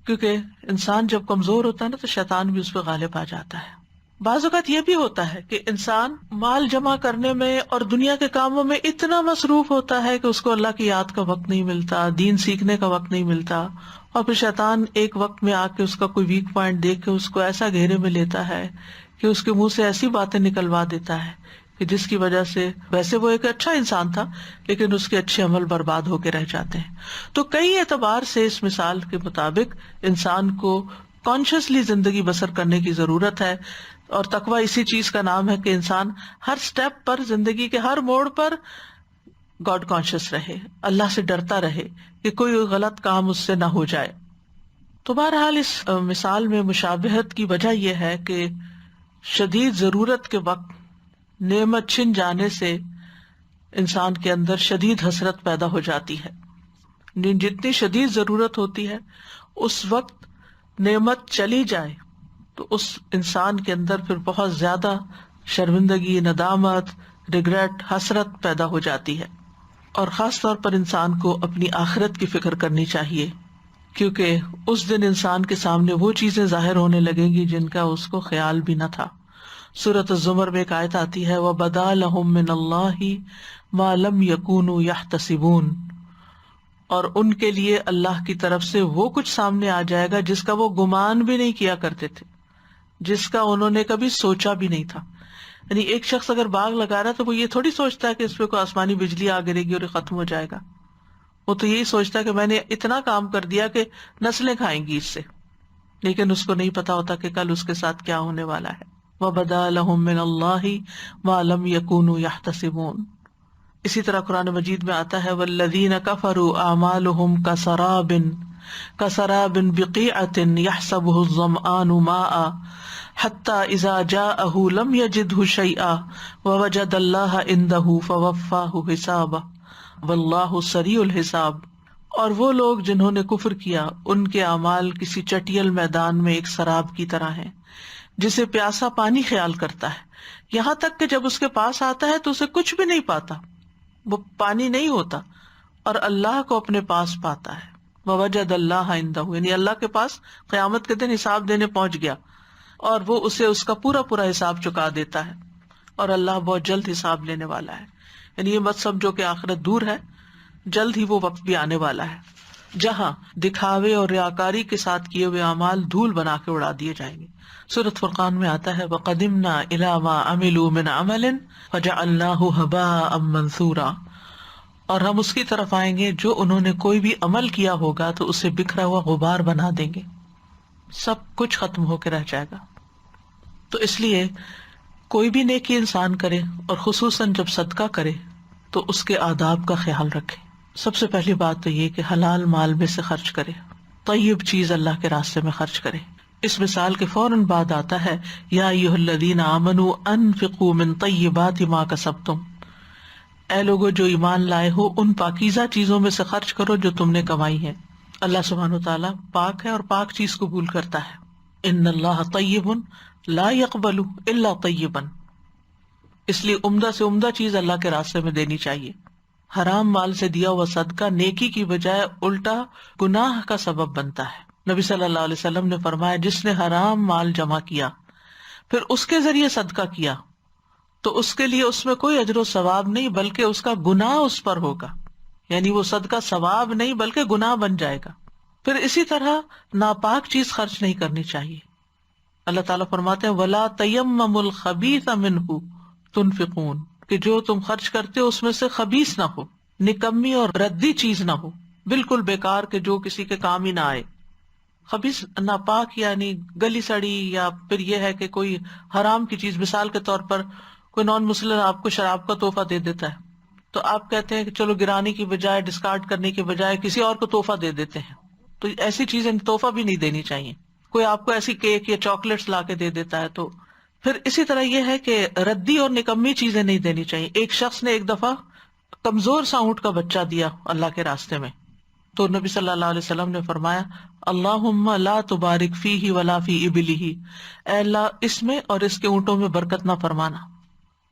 کیونکہ انسان جب کمزور ہوتا ہے نا تو شیطان بھی اس پہ غالب آ جاتا ہے۔ بعض اوقات یہ بھی ہوتا ہے کہ انسان مال جمع کرنے میں اور دنیا کے کاموں میں اتنا مصروف ہوتا ہے کہ اس کو اللہ کی یاد کا وقت نہیں ملتا، دین سیکھنے کا وقت نہیں ملتا، اور پھر شیطان ایک وقت میں آ کے اس کا کوئی ویک پوائنٹ دیکھ کے اس کو ایسا گھیرے میں لیتا ہے کہ اس کے منہ سے ایسی باتیں نکلوا دیتا ہے کہ جس کی وجہ سے ویسے وہ ایک اچھا انسان تھا لیکن اس کے اچھے عمل برباد ہو کے رہ جاتے ہیں۔ تو کئی اعتبار سے اس مثال کے مطابق انسان کو کانشیسلی زندگی بسر کرنے کی ضرورت ہے، اور تقویٰ اسی چیز کا نام ہے کہ انسان ہر سٹیپ پر، زندگی کے ہر موڑ پر گاڈ کانشیس رہے، اللہ سے ڈرتا رہے کہ کوئی غلط کام اس سے نہ ہو جائے۔ تو بہرحال اس مثال میں مشابہت کی وجہ یہ ہے کہ شدید ضرورت کے وقت نعمت چھن جانے سے انسان کے اندر شدید حسرت پیدا ہو جاتی ہے۔ جتنی شدید ضرورت ہوتی ہے اس وقت نعمت چلی جائے تو اس انسان کے اندر پھر بہت زیادہ شرمندگی، ندامت، ریگریٹ، حسرت پیدا ہو جاتی ہے، اور خاص طور پر انسان کو اپنی آخرت کی فکر کرنی چاہیے، کیونکہ اس دن انسان کے سامنے وہ چیزیں ظاہر ہونے لگیں گی جن کا اس کو خیال بھی نہ تھا۔ سورۃ الزمر میں ایک آیت آتی ہے وَبَدَا لَهُم مِّنَ اللَّهِ مَا لَمْ يَكُونُوا يَحْتَسِبُونَ، اور ان کے لیے اللہ کی طرف سے وہ کچھ سامنے آ جائے گا جس کا وہ گمان بھی نہیں کیا کرتے تھے، جس کا انہوں نے کبھی سوچا بھی نہیں تھا۔ یعنی ایک شخص اگر باغ لگا رہا ہے تو وہ یہ تھوڑی سوچتا ہے کہ اس پہ کوئی آسمانی بجلی آ گرے گی اور یہ ختم ہو جائے گا، وہ تو یہی سوچتا ہے کہ میں نے اتنا کام کر دیا کہ نسلیں کھائیں گی اس سے، لیکن اس کو نہیں پتا ہوتا کہ کل اس کے ساتھ کیا ہونے والا ہے۔ وَبَدَا لَهُم مِّنَ اللَّهِ مَا لَمْ يَكُونُوا يَحْتَسِبُونَ۔ اسی طرح قرآن مجید میں آتا ہے وَالَّذِينَ كَفَرُوا أَعْمَالُهُمْ كَسَرَابٍ بِقِيعَةٍ يَحْسَبُهُ الظَّمْآنُ مَاءً حَتَّى إِذَا جَاءَهُ لَمْ يَجِدْهُ شَيْئًا وَوَجَدَ اللَّهَ عِندَهُ فَوَفَّاهُ حِسَابَهُ وَاللَّهُ سَرِيعُ الْحِسَابِ۔ اور وہ لوگ جنہوں نے کفر کیا ان کے اعمال کسی چٹیل میدان میں ایک سراب کی طرح ہیں جسے پیاسا پانی خیال کرتا ہے، یہاں تک کہ جب اس کے پاس آتا ہے تو اسے کچھ بھی نہیں پاتا، وہ پانی نہیں ہوتا، اور اللہ کو اپنے پاس پاتا ہے۔ وَوَجَدَ اللَّهَ عِندَهُ، یعنی اللہ کے پاس قیامت کے دن حساب دینے پہنچ گیا اور وہ اسے اس کا پورا پورا حساب چکا دیتا ہے، اور اللہ بہت جلد حساب لینے والا ہے۔ یعنی یہ مت سمجھو کہ آخرت دور ہے، جلد ہی وہ وقت بھی آنے والا ہے جہاں دکھاوے اور ریاکاری کے ساتھ کیے ہوئے اعمال دھول بنا کے اڑا دیے جائیں گے۔ سورۃ فرقان میں آتا ہے وَقَدِمْنَا إِلَىٰ مَا عَمِلُوا مِنْ عَمَلٍ فَجَعَلْنَاهُ هَبَاءً مَّنثُورًا، اور ہم اس کی طرف آئیں گے جو انہوں نے کوئی بھی عمل کیا ہوگا تو اسے بکھرا ہوا غبار بنا دیں گے، سب کچھ ختم ہو کے رہ جائے گا۔ تو اس لیے کوئی بھی نیکی انسان کرے اور خصوصاً جب صدقہ کرے تو اس کے آداب کا خیال رکھے۔ سب سے پہلی بات تو یہ کہ حلال مال میں سے خرچ کرے، طیب چیز اللہ کے راستے میں خرچ کرے۔ اس مثال کے فوراً بعد آتا ہے یا ایھا الذین آمنوا انفقوا من طیبات ما کسبتم، اے لوگو جو ایمان لائے ہو ان پاکیزہ چیزوں میں سے خرچ کرو جو تم نے کمائی ہے۔ اللہ سبحانہ وتعالیٰ پاک ہے اور پاک چیز قبول کرتا ہے۔ ان اللہ طیب لا يقبل الا طیبا، اس لیے عمدہ سے عمدہ چیز اللہ کے راستے میں دینی چاہیے۔ حرام مال سے دیا ہوا صدقہ نیکی کی بجائے الٹا گناہ کا سبب بنتا ہے۔ نبی صلی اللہ علیہ وسلم نے فرمایا جس نے حرام مال جمع کیا پھر اس کے ذریعے صدقہ کیا تو اس کے لیے اس میں کوئی اجر و ثواب نہیں بلکہ اس کا گناہ اس پر ہوگا، یعنی وہ صدقہ ثواب نہیں بلکہ گناہ بن جائے گا۔ پھر اسی طرح ناپاک چیز خرچ نہیں کرنی چاہیے۔ اللہ تعالیٰ فرماتے ہیں وَلَا تَيَمَّمُوا الْخَبِيثَ مِنْهُ تُنْفِقُونَ، کہ جو تم خرچ کرتے ہو اس میں سے خبیث نہ ہو، نکمی اور ردی چیز نہ ہو، بالکل بیکار کہ جو کسی کے کام ہی نہ آئے۔ خبیث ناپاک یعنی گلی سڑی، یا پھر یہ ہے کہ کوئی حرام کی چیز، مثال کے طور پر کوئی نان مسلم آپ کو شراب کا تحفہ دے دیتا ہے تو آپ کہتے ہیں کہ چلو گرانے کی بجائے، ڈسکارڈ کرنے کی بجائے کسی اور کو تحفہ دے دیتے ہیں، تو ایسی چیزیں تحفہ بھی نہیں دینی چاہیے۔ کوئی آپ کو ایسی کیک یا چاکلیٹس لا کے دے دیتا ہے تو پھر اسی طرح یہ ہے کہ ردی اور نکمی چیزیں نہیں دینی چاہیے. ایک شخص نے ایک دفعہ کمزور سا اونٹ کا بچہ دیا اللہ کے راستے میں، تو نبی صلی اللہ علیہ وسلم نے فرمایا اللہم لا تبارک فیہ ولا فی ابلہ، اے اللہ اس میں اور اس کے اونٹوں میں برکت نہ فرمانا.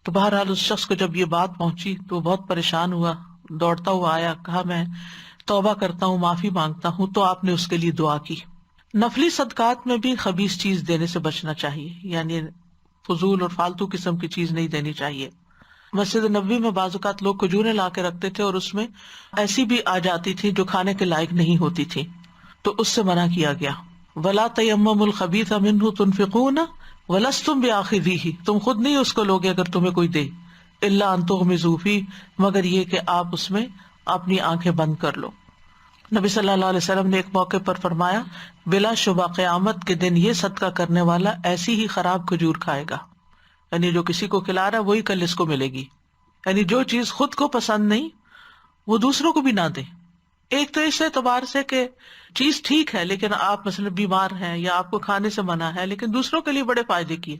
تو بہرحال اس شخص کو جب یہ بات پہنچی تو وہ بہت پریشان ہوا، دوڑتا ہوا آیا، کہا میں توبہ کرتا ہوں، معافی مانگتا ہوں. تو آپ نے اس کے لیے دعا کی. نفلی صدقات میں بھی خبیث چیز دینے سے بچنا چاہیے، یعنی فضول اور فالتو قسم کی چیز نہیں دینی چاہیے. مسجد نبوی میں بعض اوقات لوگ کھجوریں لا کے رکھتے تھے اور اس میں ایسی بھی آ جاتی تھی جو کھانے کے لائق نہیں ہوتی تھی، تو اس سے منع کیا گیا. وَلَا تَيَمَّمُوا الْخَبِيثَ مِنْهُ تُنْفِقُونَ وَلَسْتُمْ بِآخِذِيهِ، تم خود نہیں اس کو لوگے اگر تمہیں کوئی دے، إِلَّا أَن تُغْمِضُوا فِيهِ، مگر یہ کہ آپ اس میں اپنی آنکھیں بند کر لو. نبی صلی اللہ علیہ وسلم نے ایک موقع پر فرمایا بلا شبہ قیامت کے دن یہ صدقہ کرنے والا ایسی ہی خراب کھجور کھائے گا، یعنی جو کسی کو کھلا رہا ہے وہی کل اس کو ملے گی. یعنی جو چیز خود کو پسند نہیں وہ دوسروں کو بھی نہ دے. ایک تو اس اعتبار سے کہ چیز ٹھیک ہے لیکن آپ مثلا بیمار ہیں یا آپ کو کھانے سے منع ہے لیکن دوسروں کے لیے بڑے فائدے کی،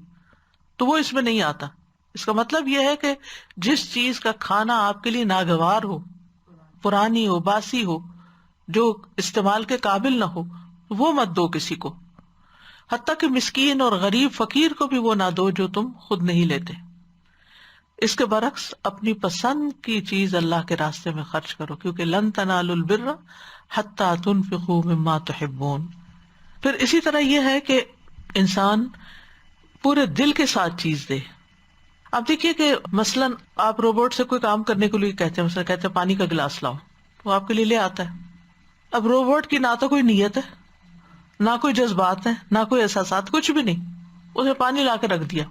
تو وہ اس میں نہیں آتا. اس کا مطلب یہ ہے کہ جس چیز کا کھانا آپ کے لیے ناگوار ہو، پرانی ہو، باسی ہو، جو استعمال کے قابل نہ ہو، وہ مت دو کسی کو. حتیٰ کہ مسکین اور غریب فقیر کو بھی وہ نہ دو جو تم خود نہیں لیتے. اس کے برعکس اپنی پسند کی چیز اللہ کے راستے میں خرچ کرو، کیونکہ لن تنالوا البر حتی تنفقوا مما تحبون. پھر اسی طرح یہ ہے کہ انسان پورے دل کے ساتھ چیز دے. آپ دیکھیے کہ مثلاً آپ روبوٹ سے کوئی کام کرنے کے لیے کہتے ہیں، مثلا کہتے ہیں پانی کا گلاس لاؤ، وہ آپ کے لیے لے آتا ہے. اب روبوٹ کی نہ تو کوئی نیت ہے، نہ کوئی جذبات ہیں، نہ کوئی احساسات، کچھ بھی نہیں، اسے پانی لا کے رکھ دیا.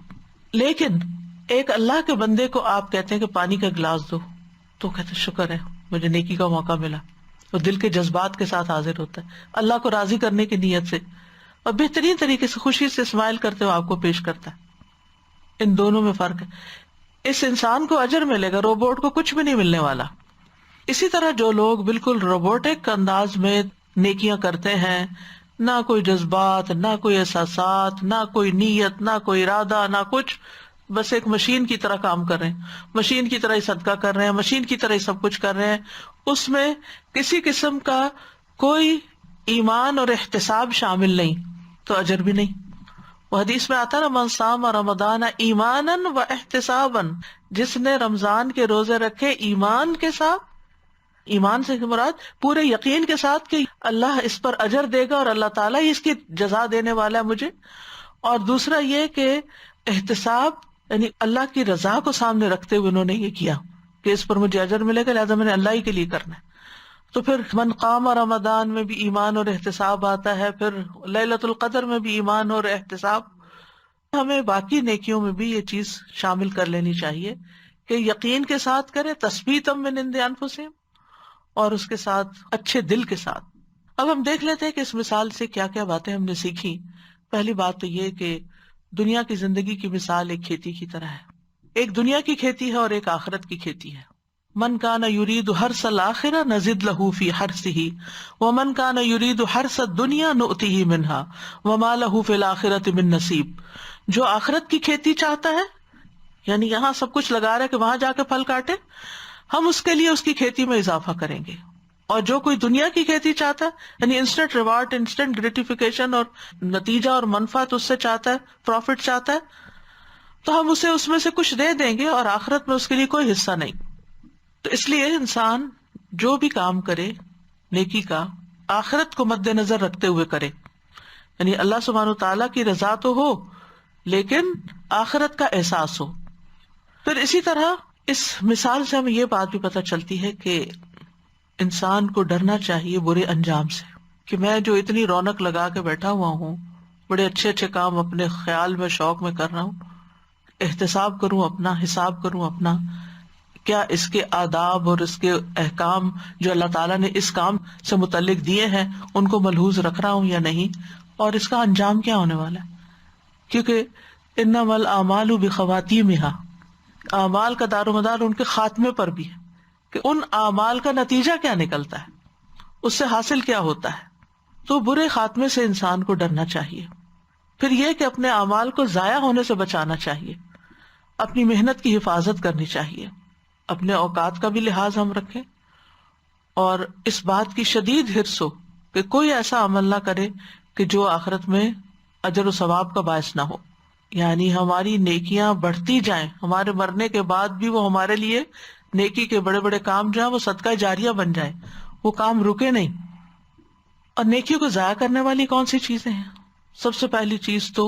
لیکن ایک اللہ کے بندے کو آپ کہتے ہیں کہ پانی کا گلاس دو، تو کہتے شکر ہے مجھے نیکی کا موقع ملا. وہ دل کے جذبات کے ساتھ حاضر ہوتا ہے، اللہ کو راضی کرنے کی نیت سے، اور بہترین طریقے سے خوشی سے اسمائل کرتے ہوئے آپ کو پیش کرتا ہے. ان دونوں میں فرق ہے. اس انسان کو اجر ملے گا، روبوٹ کو کچھ بھی نہیں ملنے والا. اسی طرح جو لوگ بالکل روبوٹک انداز میں نیکیاں کرتے ہیں، نہ کوئی جذبات، نہ کوئی احساسات، نہ کوئی نیت، نہ کوئی ارادہ، نہ کچھ، بس ایک مشین کی طرح کام کر رہے ہیں، مشین کی طرح ہی صدقہ کر رہے ہیں، مشین کی طرح ہی سب کچھ کر رہے ہیں، اس میں کسی قسم کا کوئی ایمان اور احتساب شامل نہیں، تو اجر بھی نہیں. وہ حدیث میں آتا نا من صام رمضان ایمانا و احتسابا، جس نے رمضان کے روزے رکھے ایمان کے ساتھ، ایمان سے مراد پورے یقین کے ساتھ کہ اللہ اس پر اجر دے گا اور اللہ تعالیٰ ہی اس کی جزا دینے والا ہے مجھے، اور دوسرا یہ کہ احتساب یعنی اللہ کی رضا کو سامنے رکھتے ہوئے انہوں نے یہ کیا کہ اس پر مجھے اجر ملے گا، لہٰذا میں نے اللہ ہی کے لیے کرنا ہے. تو پھر من قام رمضان میں بھی ایمان اور احتساب آتا ہے، پھر لیلۃ القدر میں بھی ایمان اور احتساب. ہمیں باقی نیکیوں میں بھی یہ چیز شامل کر لینی چاہیے کہ یقین کے ساتھ کرے، تثبیتا من عند انفسہم، اور اس کے ساتھ اچھے دل کے ساتھ. اب ہم دیکھ لیتے ہیں کہ اس مثال سے کیا کیا باتیں ہم نے سیکھی. پہلی بات تو یہ کہ دنیا کی زندگی کی مثال ایک کھیتی کی طرح ہے. ایک دنیا کی کھیتی ہے اور ایک آخرت کی کھیتی ہے. من کان یرید حرث الآخرہ نزد لہ فی حرثہ ومن کان یرید حرث الدنیا نؤتہ منہا وما لہ فی الآخرۃ من نصیب. جو آخرت کی کھیتی چاہتا ہے، یعنی یہاں سب کچھ لگا رہا ہے کہ وہاں جا کے پھل کاٹے، ہم اس کے لیے اس کی کھیتی میں اضافہ کریں گے. اور جو کوئی دنیا کی کھیتی چاہتا ہے، یعنی انسٹنٹ ریوارڈ، انسٹنٹ گریٹیفیکیشن اور نتیجہ اور منفعت اس سے چاہتا ہے، پروفٹ چاہتا ہے، تو ہم اسے اس میں سے کچھ دے دیں گے اور آخرت میں اس کے لیے کوئی حصہ نہیں. تو اس لیے انسان جو بھی کام کرے نیکی کا، آخرت کو مد نظر رکھتے ہوئے کرے، یعنی اللہ سبحانہ و تعالیٰ کی رضا تو ہو لیکن آخرت کا احساس ہو. پھر اسی طرح اس مثال سے ہمیں یہ بات بھی پتہ چلتی ہے کہ انسان کو ڈرنا چاہیے برے انجام سے، کہ میں جو اتنی رونق لگا کے بیٹھا ہوا ہوں، بڑے اچھے اچھے کام اپنے خیال میں، شوق میں کر رہا ہوں، احتساب کروں اپنا، حساب کروں اپنا، کیا اس کے آداب اور اس کے احکام جو اللہ تعالیٰ نے اس کام سے متعلق دیے ہیں ان کو ملحوظ رکھ رہا ہوں یا نہیں، اور اس کا انجام کیا ہونے والا ہے. کیونکہ انما الاعمال بخواتیمہا، اعمال کا دار و مدار ان کے خاتمے پر بھی ہے کہ ان اعمال کا نتیجہ کیا نکلتا ہے، اس سے حاصل کیا ہوتا ہے. تو برے خاتمے سے انسان کو ڈرنا چاہیے. پھر یہ کہ اپنے اعمال کو ضائع ہونے سے بچانا چاہیے، اپنی محنت کی حفاظت کرنی چاہیے، اپنے اوقات کا بھی لحاظ ہم رکھیں، اور اس بات کی شدید حرص ہو کہ کوئی ایسا عمل نہ کرے کہ جو آخرت میں اجر و ثواب کا باعث نہ ہو، یعنی ہماری نیکیاں بڑھتی جائیں، ہمارے مرنے کے بعد بھی وہ ہمارے لیے نیکی کے بڑے بڑے کام جو ہیں وہ صدقہ جاریہ بن جائیں، وہ کام رکے نہیں۔ اور نیکیوں کو ضائع کرنے والی کون سی چیزیں ہیں؟ سب سے پہلی چیز تو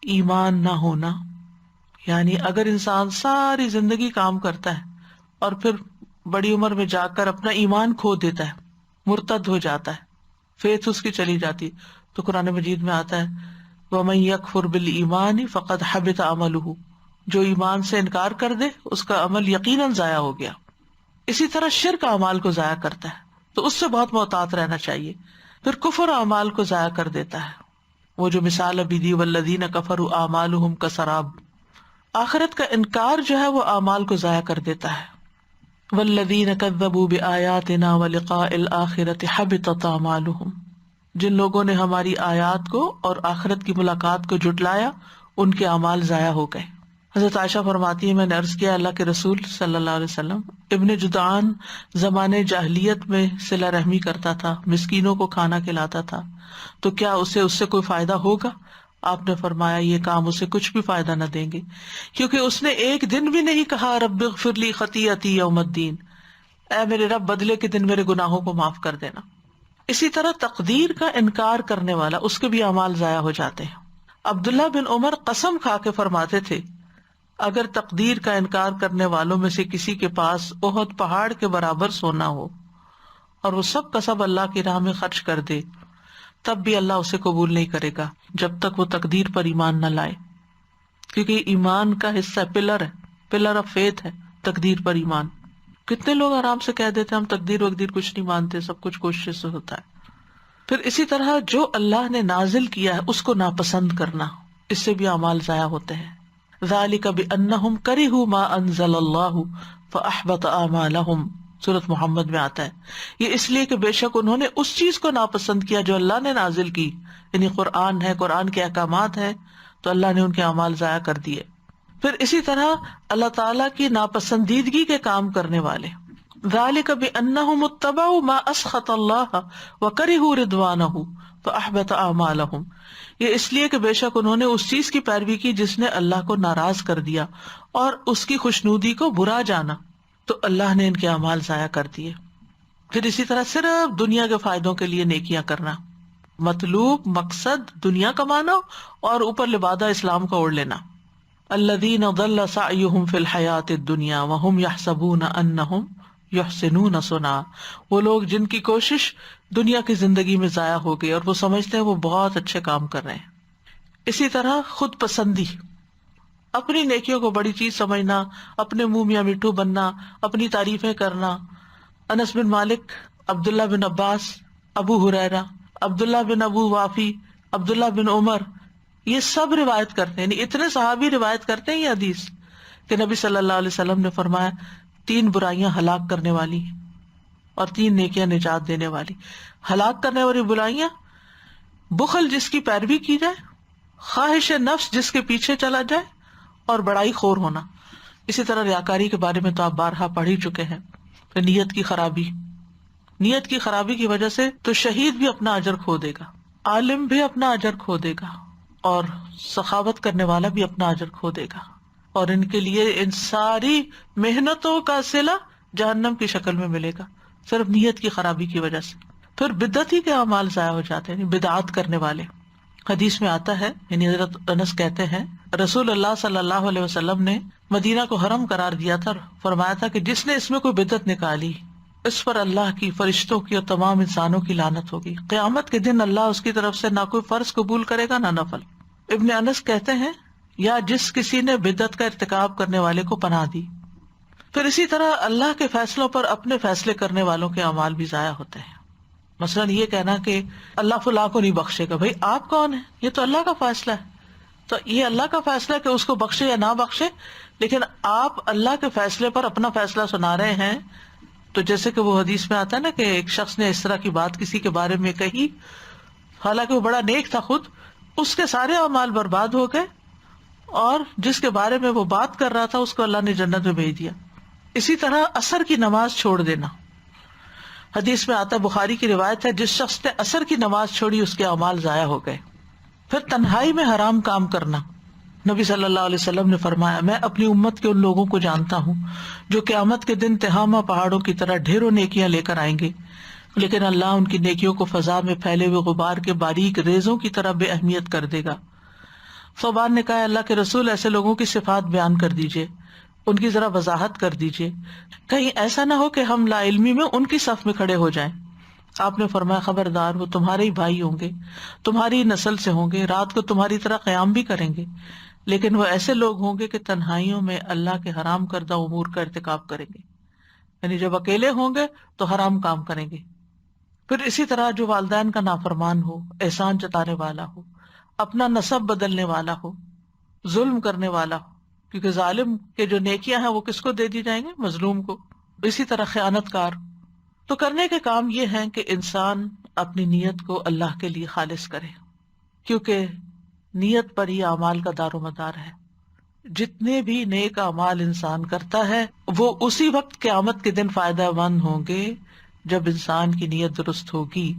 ایمان نہ ہونا، یعنی اگر انسان ساری زندگی کام کرتا ہے اور پھر بڑی عمر میں جا کر اپنا ایمان کھو دیتا ہے، مرتد ہو جاتا ہے، فیتھ اس کی چلی جاتی، تو قرآن مجید میں آتا ہے وَمَن يَكْفُرْ بِالْإِيمَانِ فَقَدْ حَبِطَ عَمَلُهُ، جو ایمان سے انکار کر دے اس کا عمل یقیناً ضائع ہو گیا۔ اسی طرح شرک اعمال کو ضائع کرتا ہے، تو اس سے بہت محتاط رہنا چاہیے۔ پھر کفر اعمال کو ضائع کر دیتا ہے، وہ جو مثال ابھی دی والذین کفروا اعمالهم کسراب، آخرت کا انکار جو ہے وہ اعمال کو ضائع کر دیتا ہے۔ والذین کذبوا بآیاتنا ولقاء الآخرۃ حبطت اعمالهم، جن لوگوں نے ہماری آیات کو اور آخرت کی ملاقات کو جھٹلایا ان کے اعمال ضائع ہو گئے۔ حضرت عائشہ فرماتی ہے میں نے عرض کیا اللہ کے رسول صلی اللہ علیہ وسلم، ابن جدعان زمانے جاہلیت میں صلہ رحمی کرتا تھا، مسکینوں کو کھانا کھلاتا تھا، تو کیا اس سے کوئی فائدہ ہوگا؟ آپ نے فرمایا یہ کام اسے کچھ بھی فائدہ نہ دیں گے، کیونکہ اس نے ایک دن بھی نہیں کہا رب اغفر لی خطیئتی یوم الدین، اے میرے رب بدلے کے دن میرے گناہوں کو معاف کر دینا۔ اسی طرح تقدیر کا انکار کرنے والا، اس کے بھی اعمال ضائع ہو جاتے ہیں۔ عبداللہ بن عمر قسم کھا کے فرماتے تھے اگر تقدیر کا انکار کرنے والوں میں سے کسی کے پاس احد پہاڑ کے برابر سونا ہو اور وہ سب کا سب اللہ کی راہ میں خرچ کر دے، تب بھی اللہ اسے قبول نہیں کرے گا جب تک وہ تقدیر پر ایمان نہ لائے، کیونکہ ایمان کا حصہ پلر ہے، پلر آف فیتھ ہے تقدیر پر ایمان۔ کتنے لوگ آرام سے کہہ دیتے ہم تقدیر وقدیر کچھ نہیں مانتے، سب کچھ کوشش سے ہوتا ہے۔ پھر اسی طرح جو اللہ نے نازل کیا ہے اس کو ناپسند کرنا، اس سے بھی اعمال ضائع ہوتے ہیں۔ ذالک بانہم کرہوا ما انزل اللہ فاحبط اعمالہم، سورۃ محمد میں آتا ہے یہ اس لیے کہ بے شک انہوں نے اس چیز کو ناپسند کیا جو اللہ نے نازل کی، یعنی قرآن ہے، قرآن کے احکامات ہیں، تو اللہ نے ان کے اعمال ضائع کر دیے۔ پھر اسی طرح اللہ تعالیٰ کی ناپسندیدگی کے کام کرنے والے، ذالک بانہم اتبعوا ما اسخط اللہ وکرہوا رضوانہ فاحبط اعمالہم، یہ اس لیے کہ بے شک انہوں نے اس چیز کی پیروی کی جس نے اللہ کو ناراض کر دیا اور اس کی خوشنودی کو برا جانا، تو اللہ نے ان کے اعمال ضائع کر دیے۔ پھر اسی طرح صرف دنیا کے فائدوں کے لیے نیکیاں کرنا، مطلوب مقصد دنیا کمانا اور اوپر لبادہ اسلام کا اوڑھ لینا۔ الذین ضل سعیہم فی الحیاۃ الدنیا وہم یحسبون انہم یحسنون صنعا، وہ لوگ جن کی کوشش دنیا کی زندگی میں ضائع ہو گئی اور وہ سمجھتے ہیں وہ بہت اچھے کام کر رہے ہیں۔ اسی طرح خود پسندی، اپنی نیکیوں کو بڑی چیز سمجھنا، اپنے منہ میاں مٹھو بننا، اپنی تعریفیں کرنا۔ انس بن مالک، عبداللہ بن عباس، ابو ہریرہ، عبداللہ بن ابو وافی، عبداللہ بن عمر، یہ سب روایت کرتے ہیں، یعنی اتنے صحابی روایت کرتے ہیں یہ حدیث کہ نبی صلی اللہ علیہ وسلم نے فرمایا 3 برائیاں ہلاک کرنے والی ہیں اور 3 نیکیاں نجات دینے والی۔ ہلاک کرنے والی برائیاں، بخل جس کی پیروی کی جائے، خواہش نفس جس کے پیچھے چلا جائے، اور بڑائی خور ہونا۔ اسی طرح ریاکاری کے بارے میں تو آپ بارہا پڑھ ہی چکے ہیں۔ پھر نیت کی خرابی، نیت کی خرابی کی وجہ سے تو شہید بھی اپنا اجر کھو دے گا، عالم بھی اپنا اجر کھو دے گا، اور سخاوت کرنے والا بھی اپنا اجر کھو دے گا، اور ان کے لیے ان ساری محنتوں کا صلہ جہنم کی شکل میں ملے گا، صرف نیت کی خرابی کی وجہ سے۔ پھر بدعتی کے اعمال ضائع ہو جاتے ہیں، بدعات کرنے والے۔ حدیث میں آتا ہے، یعنی حضرت انس کہتے ہیں رسول اللہ صلی اللہ علیہ وسلم نے مدینہ کو حرم قرار دیا تھا، فرمایا تھا کہ جس نے اس میں کوئی بدعت نکالی اس پر اللہ کی، فرشتوں کی اور تمام انسانوں کی لعنت ہوگی، قیامت کے دن اللہ اس کی طرف سے نہ کوئی فرض قبول کرے گا نہ نفل۔ ابن انس کہتے ہیں یا جس کسی نے بدعت کا ارتکاب کرنے والے کو پناہ دی۔ پھر اسی طرح اللہ کے فیصلوں پر اپنے فیصلے کرنے والوں کے اعمال بھی ضائع ہوتے ہیں۔ مثلاً یہ کہنا کہ اللہ فلاں کو نہیں بخشے گا، بھائی آپ کون ہیں؟ یہ تو اللہ کا فیصلہ ہے، تو یہ اللہ کا فیصلہ ہے کہ اس کو بخشے یا نہ بخشے، لیکن آپ اللہ کے فیصلے پر اپنا فیصلہ سنا رہے ہیں۔ تو جیسے کہ وہ حدیث میں آتا ہے نا کہ ایک شخص نے اس طرح کی بات کسی کے بارے میں کہی، حالانکہ وہ بڑا نیک تھا خود، اس کے سارے اعمال برباد ہو گئے، اور جس کے بارے میں وہ بات کر رہا تھا اس کو اللہ نے جنت میں بھیج دیا۔ اسی طرح عصر کی نماز چھوڑ دینا، حدیث میں آتا ہے، بخاری کی روایت ہے، جس شخص نے عصر کی نماز چھوڑی اس کے اعمال ضائع ہو گئے۔ پھر تنہائی میں حرام کام کرنا، نبی صلی اللہ علیہ وسلم نے فرمایا، میں اپنی امت کے ان لوگوں کو جانتا ہوں جو قیامت کے دن تہامہ پہاڑوں کی طرح ڈھیروں نیکیاں لے کر آئیں گے، لیکن اللہ ان کی نیکیوں کو فضا میں پھیلے ہوئے غبار کے باریک ریزوں کی طرح بے اہمیت کر دے گا۔ صوبان نے کہا، اللہ کے رسول، ایسے لوگوں کی صفات بیان کر دیجئے، ان کی ذرا وضاحت کر دیجئے، کہیں ایسا نہ ہو کہ ہم لا علمی میں ان کی صف میں کھڑے ہو جائیں۔ آپ نے فرمایا، خبردار، وہ تمہارے ہی بھائی ہوں گے، تمہاری ہی نسل سے ہوں گے، رات کو تمہاری طرح قیام بھی کریں گے، لیکن وہ ایسے لوگ ہوں گے کہ تنہائیوں میں اللہ کے حرام کردہ امور کا ارتکاب کریں گے، یعنی جب اکیلے ہوں گے تو حرام کام کریں گے۔ پھر اسی طرح جو والدین کا نافرمان ہو، احسان جتانے والا ہو، اپنا نسب بدلنے والا ہو، ظلم کرنے والا ہو، کیونکہ ظالم کے جو نیکیاں ہیں وہ کس کو دے دی جائیں گے؟ مظلوم کو۔ اسی طرح خیانت کار۔ تو کرنے کے کام یہ ہیں کہ انسان اپنی نیت کو اللہ کے لیے خالص کرے، کیونکہ نیت پر ہی اعمال کا دار و مدار ہے۔ جتنے بھی نیک اعمال انسان کرتا ہے وہ اسی وقت قیامت کے دن فائدہ مند ہوں گے جب انسان کی نیت درست ہوگی،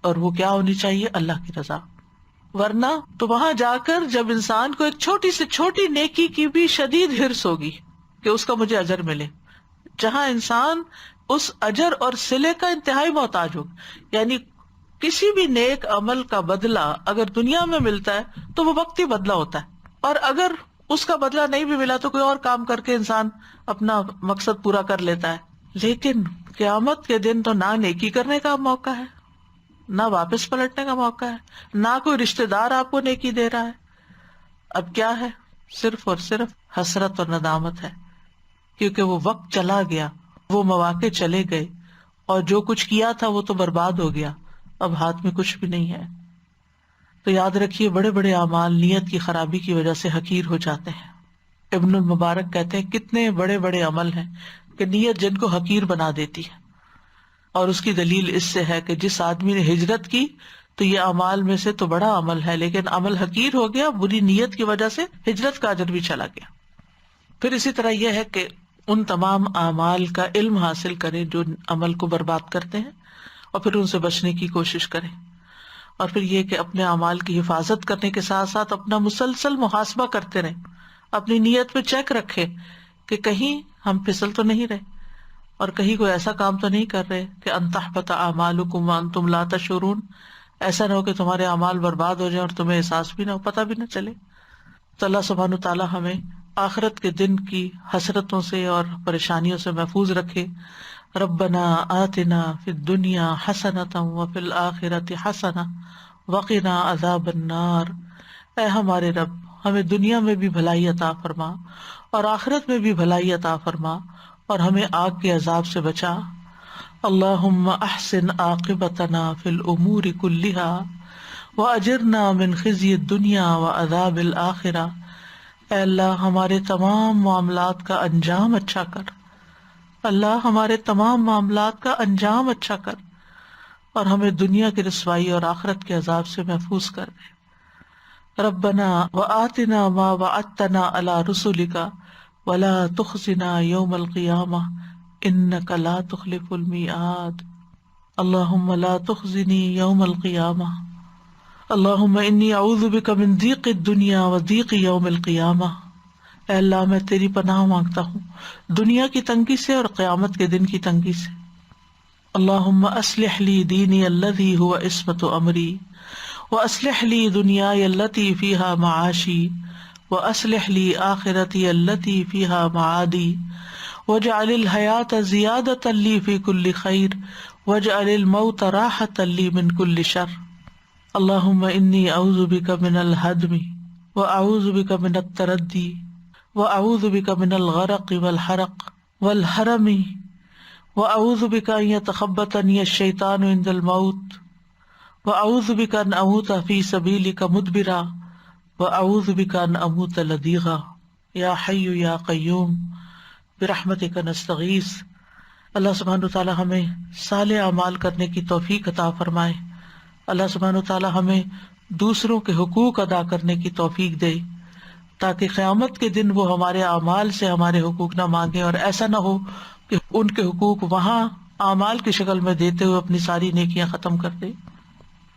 اور وہ کیا ہونی چاہیے؟ اللہ کی رضا۔ ورنہ تو وہاں جا کر جب انسان کو ایک چھوٹی سے چھوٹی نیکی کی بھی شدید ہرس ہوگی کہ اس کا مجھے اجر ملے، جہاں انسان اس اجر اور صلے کا انتہائی محتاج ہوگا، یعنی کسی بھی نیک عمل کا بدلہ اگر دنیا میں ملتا ہے تو وہ وقتی بدلہ ہوتا ہے، اور اگر اس کا بدلہ نہیں بھی ملا تو کوئی اور کام کر کے انسان اپنا مقصد پورا کر لیتا ہے۔ لیکن قیامت کے دن تو نہ نیکی کرنے کا موقع ہے، نہ واپس پلٹنے کا موقع ہے، نہ کوئی رشتہ دار آپ کو نیکی دے رہا ہے۔ اب کیا ہے؟ صرف اور صرف حسرت اور ندامت ہے، کیونکہ وہ وقت چلا گیا، وہ مواقع چلے گئے، اور جو کچھ کیا تھا وہ تو برباد ہو گیا، اب ہاتھ میں کچھ بھی نہیں ہے۔ تو یاد رکھیے، بڑے بڑے اعمال نیت کی خرابی کی وجہ سے حقیر ہو جاتے ہیں۔ ابن المبارک کہتے ہیں، کتنے بڑے بڑے عمل ہیں کہ نیت جن کو حقیر بنا دیتی ہے، اور اس کی دلیل اس سے ہے کہ جس آدمی نے ہجرت کی تو یہ اعمال میں سے تو بڑا عمل ہے، لیکن عمل حقیر ہو گیا، بری نیت کی وجہ سے ہجرت کا اجر بھی چلا گیا۔ پھر اسی طرح یہ ہے کہ ان تمام اعمال کا علم حاصل کریں جو عمل کو برباد کرتے ہیں، اور پھر ان سے بچنے کی کوشش کریں۔ اور پھر یہ کہ اپنے اعمال کی حفاظت کرنے کے ساتھ ساتھ اپنا مسلسل محاسبہ کرتے رہیں، اپنی نیت پہ چیک رکھیں کہ کہیں ہم پھسل تو نہیں رہے، اور کہیں کوئی ایسا کام تو نہیں کر رہے کہ ان تحبط اعمالکم وانتم لا تشعرون، ایسا نہ ہو کہ تمہارے اعمال برباد ہو جائیں اور تمہیں احساس بھی نہ ہو، پتہ بھی نہ چلے۔ تو اللہ سبحانہ تعالیٰ ہمیں آخرت کے دن کی حسرتوں سے اور پریشانیوں سے محفوظ رکھے۔ ربنا آتنا فی الدنیا حسنۃ وفی الآخرۃ حسنہ وقنا عذاب النار۔ اے ہمارے رب، ہمیں دنیا میں بھی بھلائی عطا فرما اور آخرت میں بھی بھلائی عطا فرما، اور ہمیں آگ کے عذاب سے بچا۔ اللہم احسن عاقبتنا فی الامور کلها واجرنا من خزی الدنیا وعذاب الآخرہ۔ اے اللہ، ہمارے تمام معاملات کا انجام اچھا کر، اللہ ہمارے تمام معاملات کا انجام اچھا کر، اور ہمیں دنیا کی رسوائی اور آخرت کے عذاب سے محفوظ کر دے۔ ربنا وآتنا ما وعدتنا علی رسلک ولا تخزنا یوم القیامہ انک لا تخلف المیعاد۔ اللہم لا تخزنی یوم القیامہ۔ اللہم انی اعوذ بک من ضیق الدنیا و ضیق یوم القیامہ۔ اے اللہ، میں تیری پناہ مانگتا ہوں دنیا کی تنگی سے اور قیامت کے دن کی تنگی سے۔ اللہم اصلح لی دینی الذی هو عصمت امری واصلح لی دنیای التی فیہا معاشی واصلح لی آخرتی التی فیہا معادی واجعل الحیاۃ زیادۃ لی فی کل خیر واجعل الموت راحۃ لی من کل شر۔ اللہم انی اعوذ بک من الہدم واعوذ بک من التردی واعوذ بک من الغرق والحرق والحرم واعوذ بک ان یتخبطنی الشیطان عند الموت واعوذ بک ان اموت فی سبیلک مدبرا واعوذ بک ان اموت لدیغا۔ یا حی یا قیوم برحمتک نستغیث۔ اللہ سبحانہ وتعالی ہمیں صالح اعمال کرنے کی توفیق عطا فرمائے۔ اللہ سبحانہ وتعالی ہمیں دوسروں کے حقوق ادا کرنے کی توفیق دے، تاکہ قیامت کے دن وہ ہمارے اعمال سے ہمارے حقوق نہ مانگے، اور ایسا نہ ہو کہ ان کے حقوق وہاں اعمال کی شکل میں دیتے ہوئے اپنی ساری نیکیاں ختم کر دے۔